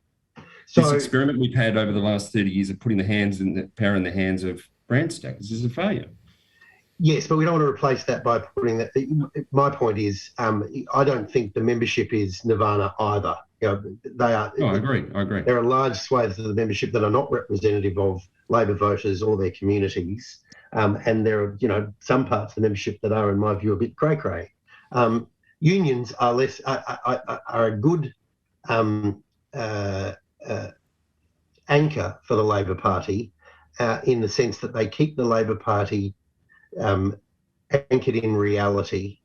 this experiment we've had over the last 30 years of putting power in the hands of branch stackers is a failure. Yes, but we don't want to replace that by putting that. My point is, I don't think the membership is nirvana either. They are. I agree. There are large swathes of the membership that are not representative of Labor voters or their communities, and there are, some parts of the membership that are, in my view, a bit cray-cray. Unions are less are a good anchor for the Labor Party, in the sense that they keep the Labor Party anchored in reality,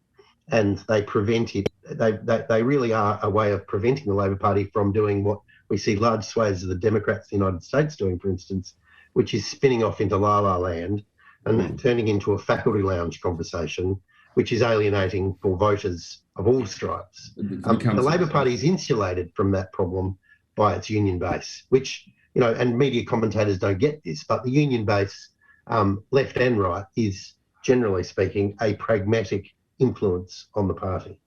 and they prevent it. They really are a way of preventing the Labor Party from doing what we see large swathes of the Democrats in the United States doing, for instance, which is spinning off into la-la land and turning into a faculty lounge conversation, which is alienating for voters of all stripes. The Labor Party is insulated from that problem by its union base, which, and media commentators don't get this, but the union base, left and right, is, generally speaking, a pragmatic influence on the party.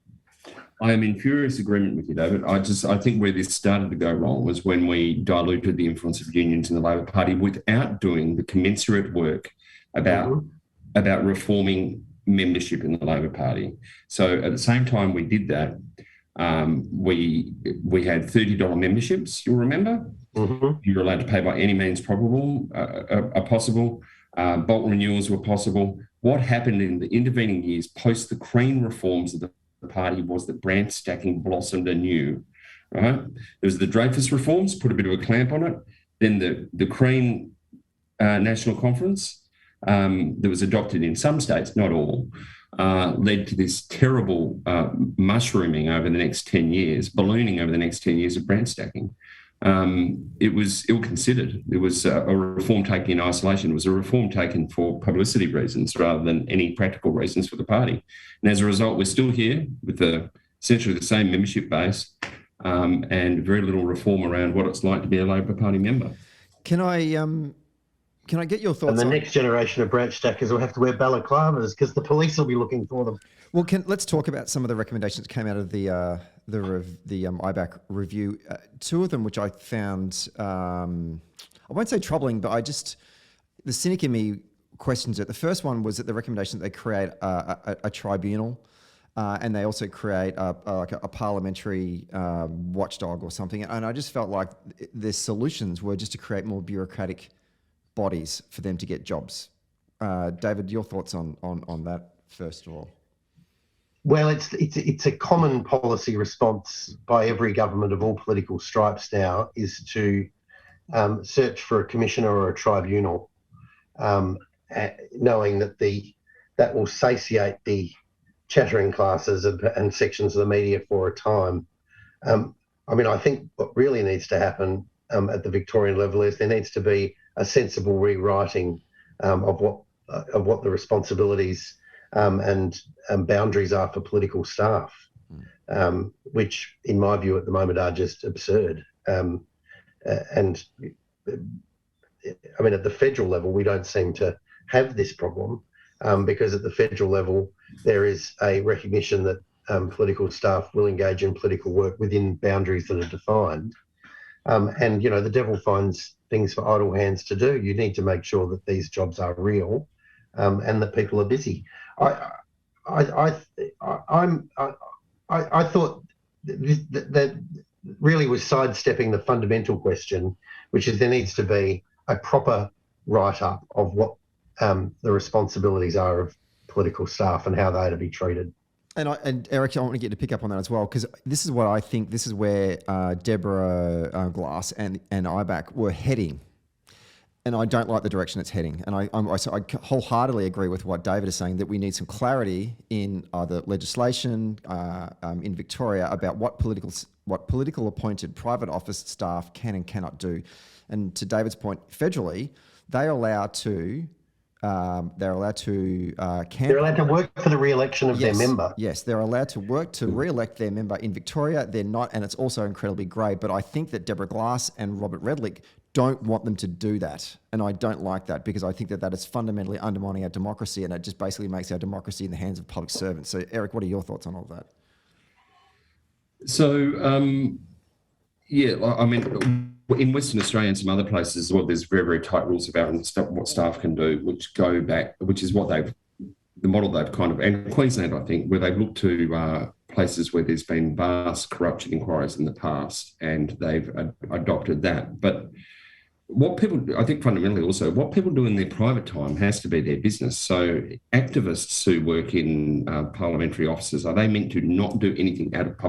I am in furious agreement with you, David. I think where this started to go wrong was when we diluted the influence of unions in the Labor Party without doing the commensurate work about reforming membership in the Labor Party. So at the same time we did that, we had $30 memberships, you'll remember. You were allowed to pay by any means possible. Bulk renewals were possible. What happened in the intervening years post the Crean reforms of the party was that branch stacking blossomed anew. Right? There was the Dreyfus reforms, put a bit of a clamp on it. Then the Crean National Conference that was adopted in some states, not all, led to this terrible mushrooming over the next 10 years, ballooning over the next 10 years of branch stacking. It was ill-considered. It was a reform taken in isolation. It was a reform taken for publicity reasons rather than any practical reasons for the party. And as a result, we're still here with essentially the same membership base and very little reform around what it's like to be a Labor Party member. Can I get your thoughts? And the next generation of branch stackers will have to wear balaclavas because the police will be looking for them. Well, let's talk about some of the recommendations that came out of the IBAC review. Two of them, which I found, I won't say troubling, but the cynic in me questions it. The first one was that the recommendation that they create a tribunal and they also create a parliamentary watchdog or something. And I just felt like their solutions were just to create more bureaucratic bodies for them to get jobs. David, your thoughts on that first of all? Well, it's a common policy response by every government of all political stripes now is to search for a commissioner or a tribunal, knowing that will satiate the chattering classes and sections of the media for a time. I think what really needs to happen at the Victorian level is there needs to be a sensible rewriting of what the responsibilities and boundaries are for political staff, which, in my view, at the moment are just absurd. And at the federal level, we don't seem to have this problem because at the federal level, there is a recognition that political staff will engage in political work within boundaries that are defined. And the devil finds things for idle hands to do. You need to make sure that these jobs are real and that people are busy. I thought that really was sidestepping the fundamental question, which is there needs to be a proper write-up of what the responsibilities are of political staff and how they are to be treated. And Erik, I want to get to pick up on that as well, because this is what I think, this is where Deborah Glass and IBAC were heading. And I don't like the direction it's heading. And I wholeheartedly agree with what David is saying, that we need some clarity in either legislation in Victoria about what political appointed private office staff can and cannot do. And to David's point, federally, they're allowed to they're allowed to work for the re-election of their member. Yes, they're allowed to work to re-elect their member. In Victoria, they're not, and it's also incredibly grey. But I think that Deborah Glass and Robert Redlich don't want them to do that. And I don't like that, because I think that is fundamentally undermining our democracy, and it just basically makes our democracy in the hands of public servants. So, Erik, what are your thoughts on all that? So, in Western Australia and some other places as well, there's very, very tight rules about what staff can do, which is what the model they've kind of, and Queensland, I think, where they've looked to places where there's been vast corruption inquiries in the past, and they've adopted that. But I think fundamentally also, what people do in their private time has to be their business. So activists who work in parliamentary offices, are they meant to not do anything out of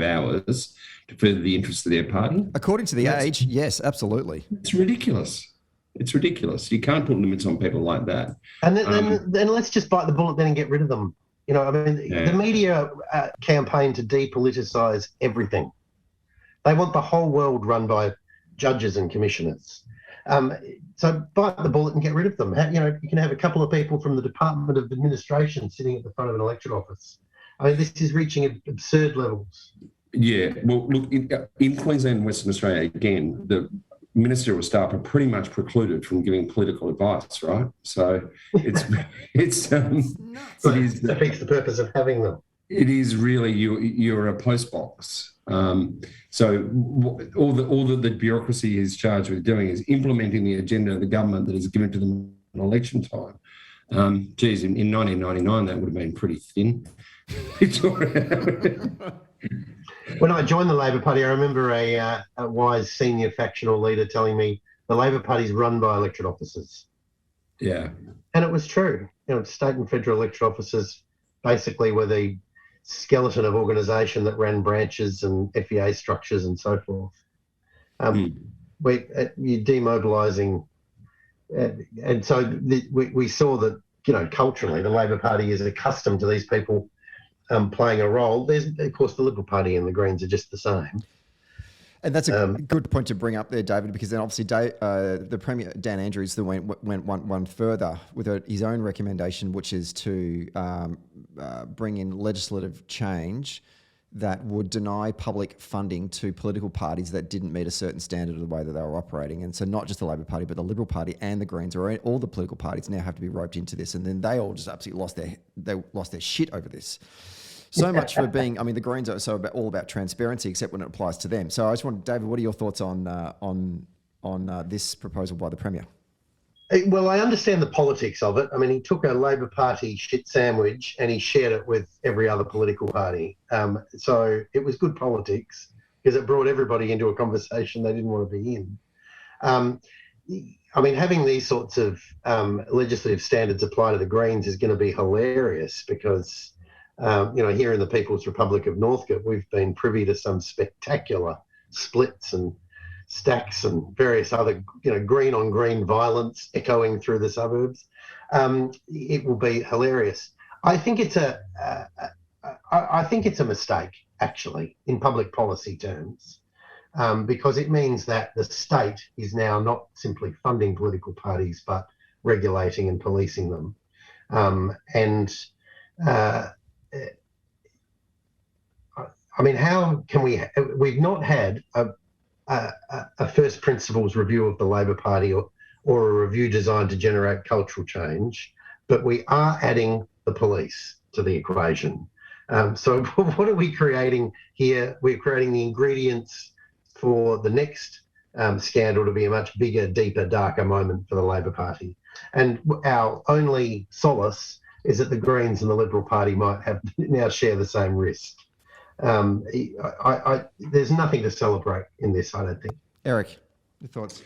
hours to further the interests of their party? According to the Age, yes, absolutely. It's ridiculous. It's ridiculous. You can't put limits on people like that. And then let's just bite the bullet then and get rid of them. The media campaign to depoliticise everything. They want the whole world run by judges and commissioners. So bite the bullet and get rid of them. You can have a couple of people from the Department of Administration sitting at the front of an electorate office. This is reaching absurd levels. Yeah, well, look, in Queensland and Western Australia, again, the ministerial staff are pretty much precluded from giving political advice, right? So it defeats the purpose of having them. It is really you're a post box. So all the bureaucracy is charged with doing is implementing the agenda of the government that is given to them in election time. In 1999, that would have been pretty thin. When I joined the Labor Party, I remember a wise senior factional leader telling me the Labor Party's run by electorate officers. Yeah. And it was true. State and federal electorate officers basically were the skeleton of organisation that ran branches and FEA structures and so forth. You're demobilising. And so we saw that, culturally, the Labor Party is accustomed to these people playing a role. There's, of course, the Liberal Party and the Greens are just the same. And that's a good point to bring up there, David, because then obviously the Premier, Dan Andrews, went one further with his own recommendation, which is to bring in legislative change that would deny public funding to political parties that didn't meet a certain standard of the way that they were operating. And so not just the Labor Party, but the Liberal Party and the Greens, or all the political parties now have to be roped into this. And then they all just absolutely lost their shit over this. So much for being, the Greens are all about transparency, except when it applies to them. So I just wanted, David, what are your thoughts on this proposal by the Premier? Well, I understand the politics of it. I mean, he took a Labor Party shit sandwich and he shared it with every other political party. So it was good politics because it brought everybody into a conversation they didn't want to be in. I mean, having these sorts of legislative standards apply to the Greens is going to be hilarious because, here in the People's Republic of Northcote, we've been privy to some spectacular splits and stacks and various other, green on green violence echoing through the suburbs. It will be hilarious. I think it's a mistake, actually, in public policy terms, because it means that the state is now not simply funding political parties, but regulating and policing them. I mean, how can we've not had a first principles review of the Labor Party or a review designed to generate cultural change, but we are adding the police to the equation. So what are we creating here? We're creating the ingredients for the next scandal to be a much bigger, deeper, darker moment for the Labor Party. And our only solace is that the Greens and the Liberal Party might have now share the same risk. There's nothing to celebrate in this, I don't think. Erik, your thoughts?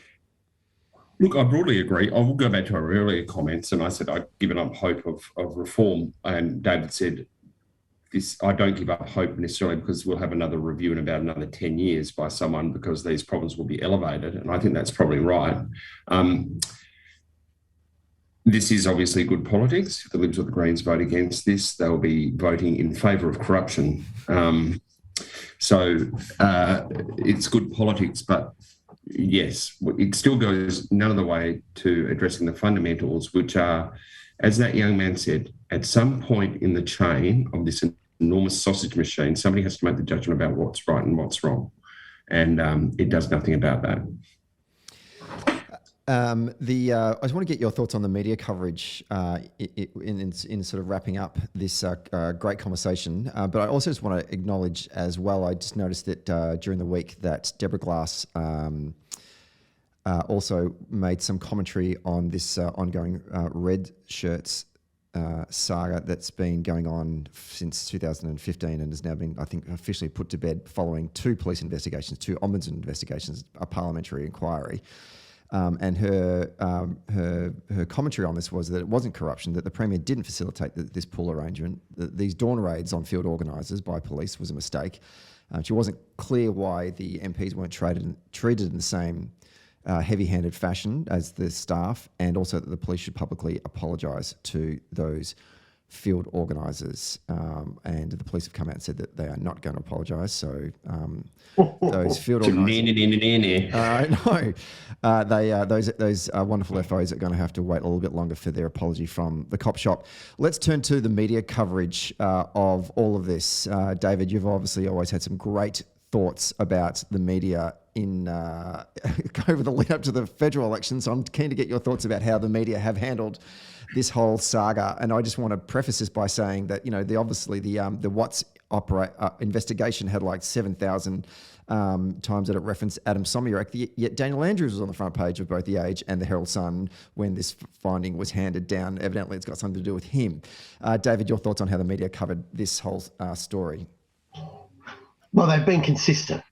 Look, I broadly agree. I will go back to our earlier comments, and I said I'd given up hope of reform, and David said, I don't give up hope necessarily because we'll have another review in about another 10 years by someone because these problems will be elevated, and I think that's probably right. This is obviously good politics. If the Libs or the Greens vote against this, they'll be voting in favour of corruption. So it's good politics, but yes, it still goes none of the way to addressing the fundamentals, which are, as that young man said, at some point in the chain of this enormous sausage machine, somebody has to make the judgment about what's right and what's wrong. And it does nothing about that. I just want to get your thoughts on the media coverage in sort of wrapping up this great conversation. But I also just want to acknowledge as well, I just noticed that during the week that Deborah Glass also made some commentary on this ongoing red shirts saga that's been going on since 2015 and has now been, I think, officially put to bed following two police investigations, two Ombudsman investigations, a parliamentary inquiry. And her commentary on this was that it wasn't corruption, that the Premier didn't facilitate this pool arrangement, that these dawn raids on field organisers by police was a mistake. She wasn't clear why the MPs weren't treated in the same heavy-handed fashion as the staff, and also that the police should publicly apologise to those field organisers. And the police have come out and said that they are not going to apologise. So those field organisers, those wonderful FOs are going to have to wait a little bit longer for their apology from the cop shop. Let's turn to the media coverage of all of this. David, you've obviously always had some great thoughts about the media in over the lead up to the federal election. So I'm keen to get your thoughts about how the media have handled this whole saga. And I just want to preface this by saying that, the Watts investigation had like 7,000 times that it referenced Adam Somyurek. Yet Daniel Andrews was on the front page of both The Age and the Herald Sun when this finding was handed down. Evidently, it's got something to do with him. David, your thoughts on how the media covered this whole story? Well, they've been consistent.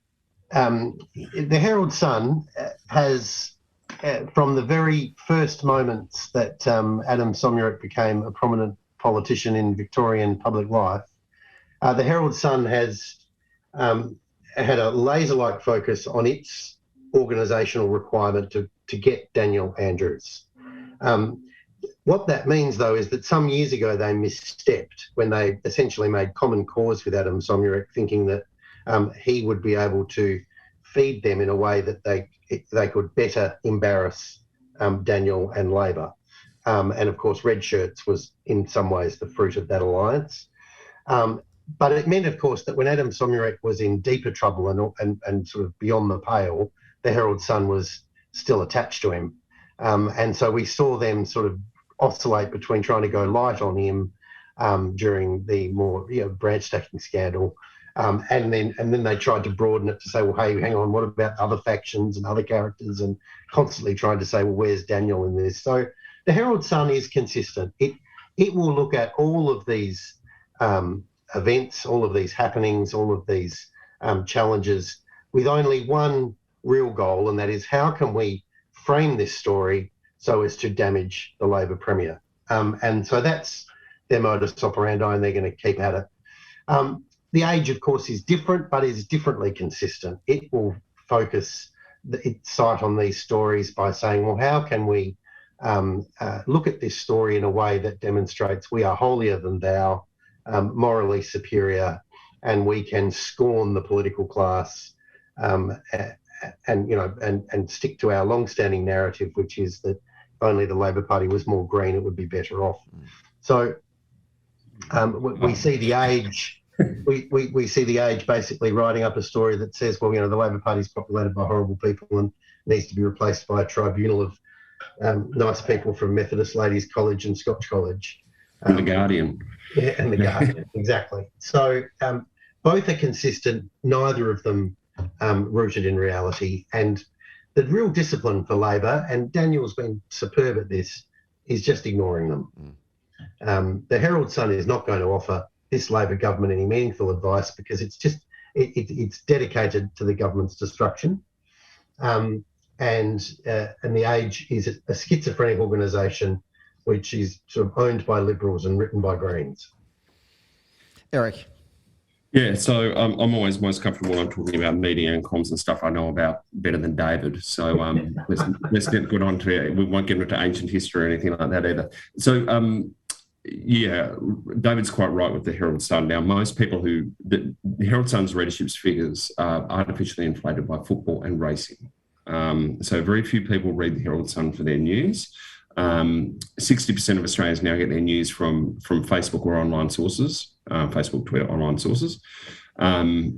The Herald Sun has, from the very first moments that Adam Somyurek became a prominent politician in Victorian public life, the Herald Sun has had a laser-like focus on its organisational requirement to get Daniel Andrews. What that means, though, is that some years ago they misstepped when they essentially made common cause with Adam Somyurek, thinking that he would be able to feed them in a way that they could better embarrass Daniel and Labor. And of course, Red Shirts was in some ways the fruit of that alliance. But it meant, of course, that when Adam Somyurek was in deeper trouble and sort of beyond the pale, the Herald Sun was still attached to him. And so we saw them sort of oscillate between trying to go light on him during the more Branch Stacking scandal, And then they tried to broaden it to say, well, hey, hang on, what about other factions and other characters? And constantly trying to say, well, where's Daniel in this? So the Herald Sun is consistent. It will look at all of these events, all of these happenings, all of these challenges with only one real goal, and that is how can we frame this story so as to damage the Labor Premier? And so that's their modus operandi, and they're going to keep at it. The Age, of course, is different, but is differently consistent. It will focus its sight on these stories by saying, well, how can we look at this story in a way that demonstrates we are holier than thou, morally superior, and we can scorn the political class, and stick to our long-standing narrative, which is that if only the Labor Party was more green, it would be better off. So we see the Age. We see the Age basically writing up a story that says, well, the Labor Party is populated by horrible people and needs to be replaced by a tribunal of nice people from Methodist Ladies College and Scotch College. And The Guardian. Yeah, and The Guardian, exactly. So both are consistent, neither of them rooted in reality. And the real discipline for Labor, and Daniel's been superb at this, is just ignoring them. The Herald Sun is not going to offer this Labor government any meaningful advice because it's just it's dedicated to the government's destruction. And the Age is a schizophrenic organisation which is sort of owned by Liberals and written by Greens. Erik. Yeah, so I'm always most comfortable when I'm talking about media and comms and stuff I know about better than David. So let's get good on to it. We won't get into ancient history or anything like that either. So yeah, David's quite right with the Herald Sun. Now, most people the Herald Sun's readership's figures are artificially inflated by football and racing. So very few people read the Herald Sun for their news. 60% of Australians now get their news from Facebook or online sources, Facebook, Twitter, online sources. The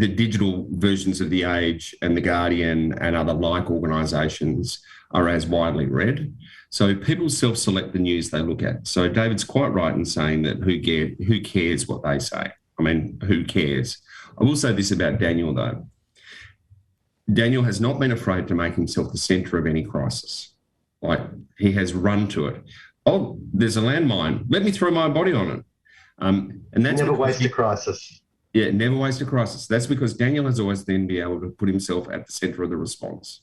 digital versions of The Age and The Guardian and other like organisations are as widely read. So people self-select the news they look at. So David's quite right in saying that who cares what they say? I mean, who cares? I will say this about Daniel, though. Daniel has not been afraid to make himself the centre of any crisis. Like, he has run to it. Oh, there's a landmine. Let me throw my body on it. And that's never waste a crisis. Yeah, never waste a crisis. That's because Daniel has always then been able to put himself at the centre of the response.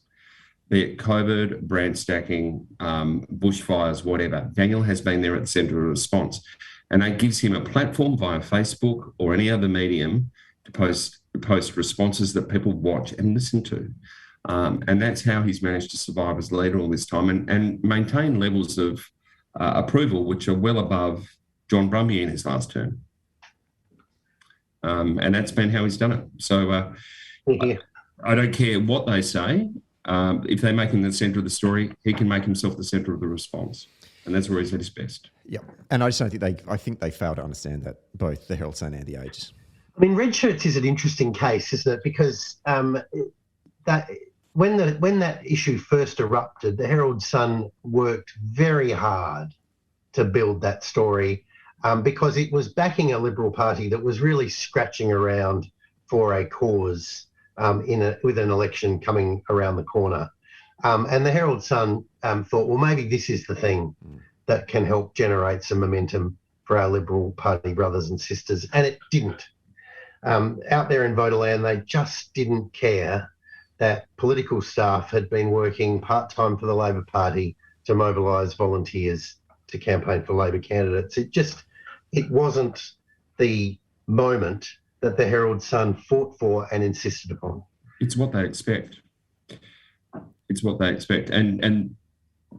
Be it COVID, branch stacking, bushfires, whatever. Daniel has been there at the centre of the response. And that gives him a platform via Facebook or any other medium to post responses that people watch and listen to. And that's how he's managed to survive as leader all this time and maintain levels of approval which are well above John Brumby in his last term. And that's been how he's done it. So I don't care what they say. If they make him the centre of the story, he can make himself the centre of the response. And that's where he's at his best. Yeah. And I just don't think I think they fail to understand that, both the Herald Sun and the Age. I mean, red shirts is an interesting case, isn't it? Because that when that issue first erupted, the Herald Sun worked very hard to build that story because it was backing a Liberal Party that was really scratching around for a cause with an election coming around the corner. And the Herald Sun thought, well, maybe this is the thing that can help generate some momentum for our Liberal Party brothers and sisters. And it didn't. Out there in Voterland, they just didn't care that political staff had been working part-time for the Labor Party to mobilise volunteers to campaign for Labor candidates. It wasn't the moment that the Herald Sun fought for and insisted upon. It's what they expect. It's what they expect. And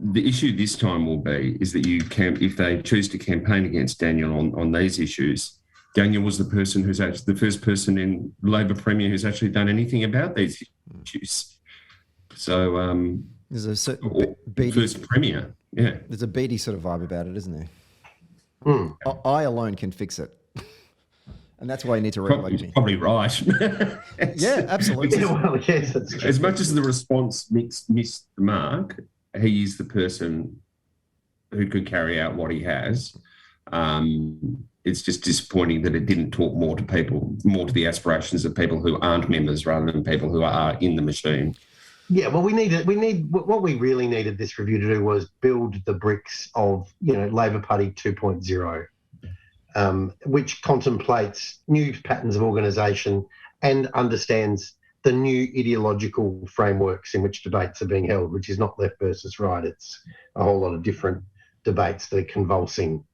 the issue this time will be is that if they choose to campaign against Daniel on these issues, Daniel was the person who's actually the first person in Labor Premier who's actually done anything about these issues. So there's a certain first Premier, yeah. There's a beady sort of vibe about it, isn't there? I alone can fix it. And that's why you need to regulate me. Probably right. Yeah, absolutely. Well, yes, that's true. As much as the response missed the mark, he is the person who could carry out what he has. it's just disappointing that it didn't talk more to the aspirations of people who aren't members rather than people who are in the machine. Yeah, well, what we really needed this review to do was build the bricks of, Labor Party 2.0, which contemplates new patterns of organisation and understands the new ideological frameworks in which debates are being held, which is not left versus right. It's a whole lot of different debates that are convulsing,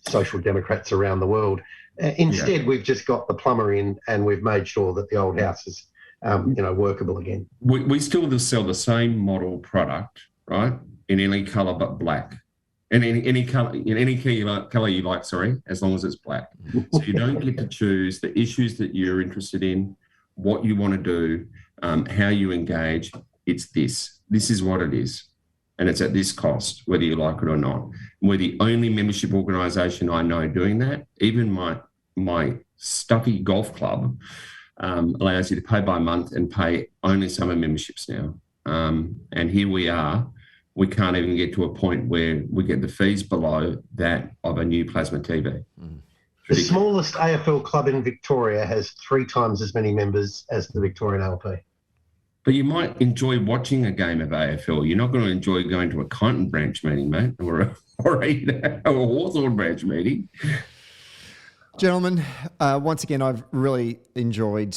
social democrats around the world. Instead, we've just got the plumber in and we've made sure that the old house is workable again. We still sell the same model product, right? In any colour but black. In any colour, colour you like, as long as it's black. So you don't get to choose the issues that you're interested in, what you want to do, how you engage. It's this. This is what it is. And it's at this cost, whether you like it or not. We're the only membership organisation I know doing that. Even my stuffy golf club allows you to pay by month and pay only summer memberships now. And here we are. We can't even get to a point where we get the fees below that of a new plasma TV. The smallest AFL club in Victoria has 3 times as many members as the Victorian ALP. But you might enjoy watching a game of AFL. You're not going to enjoy going to a Kyneton branch meeting, mate, or a Hawthorn branch meeting. Gentlemen, once again, I've really enjoyed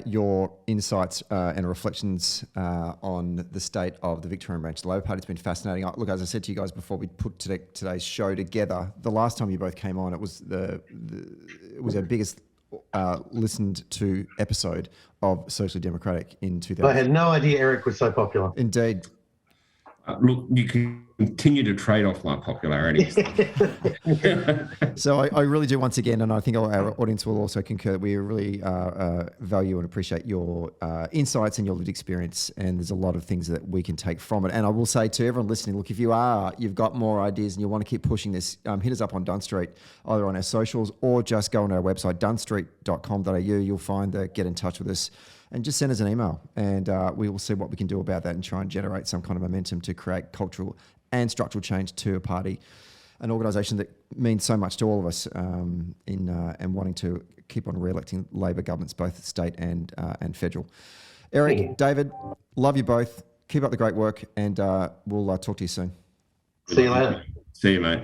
your insights and reflections on the state of the Victorian Branch Labor Party. It's been fascinating. Look, as I said to you guys before we put today's show together, the last time you both came on, it was our biggest listened to episode of Socially Democratic in 2000. I had no idea Erik was so popular. Indeed. Look, you can continue to trade off my popularity. So I really do once again, and I think our audience will also concur, we really value and appreciate your insights and your lived experience, and there's a lot of things that we can take from it. And I will say to everyone listening, look, if you've got more ideas and you want to keep pushing this, hit us up on Dunn Street, either on our socials or just go on our website, dunnstreet.com.au. You'll find the get in touch with us. And just send us an email and we will see what we can do about that and try and generate some kind of momentum to create cultural and structural change to a party, an organisation that means so much to all of us and wanting to keep on re-electing Labor governments, both state and federal. Erik, David, love you both. Keep up the great work and we'll talk to you soon. See you later. See you, mate.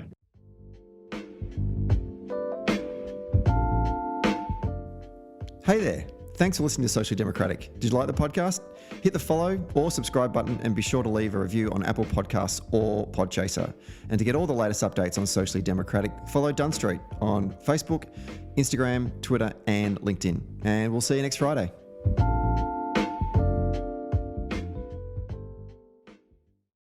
Hey there. Thanks for listening to Socially Democratic. Did you like the podcast? Hit the follow or subscribe button and be sure to leave a review on Apple Podcasts or Podchaser. And to get all the latest updates on Socially Democratic, follow Dunn Street on Facebook, Instagram, Twitter and LinkedIn. And we'll see you next Friday.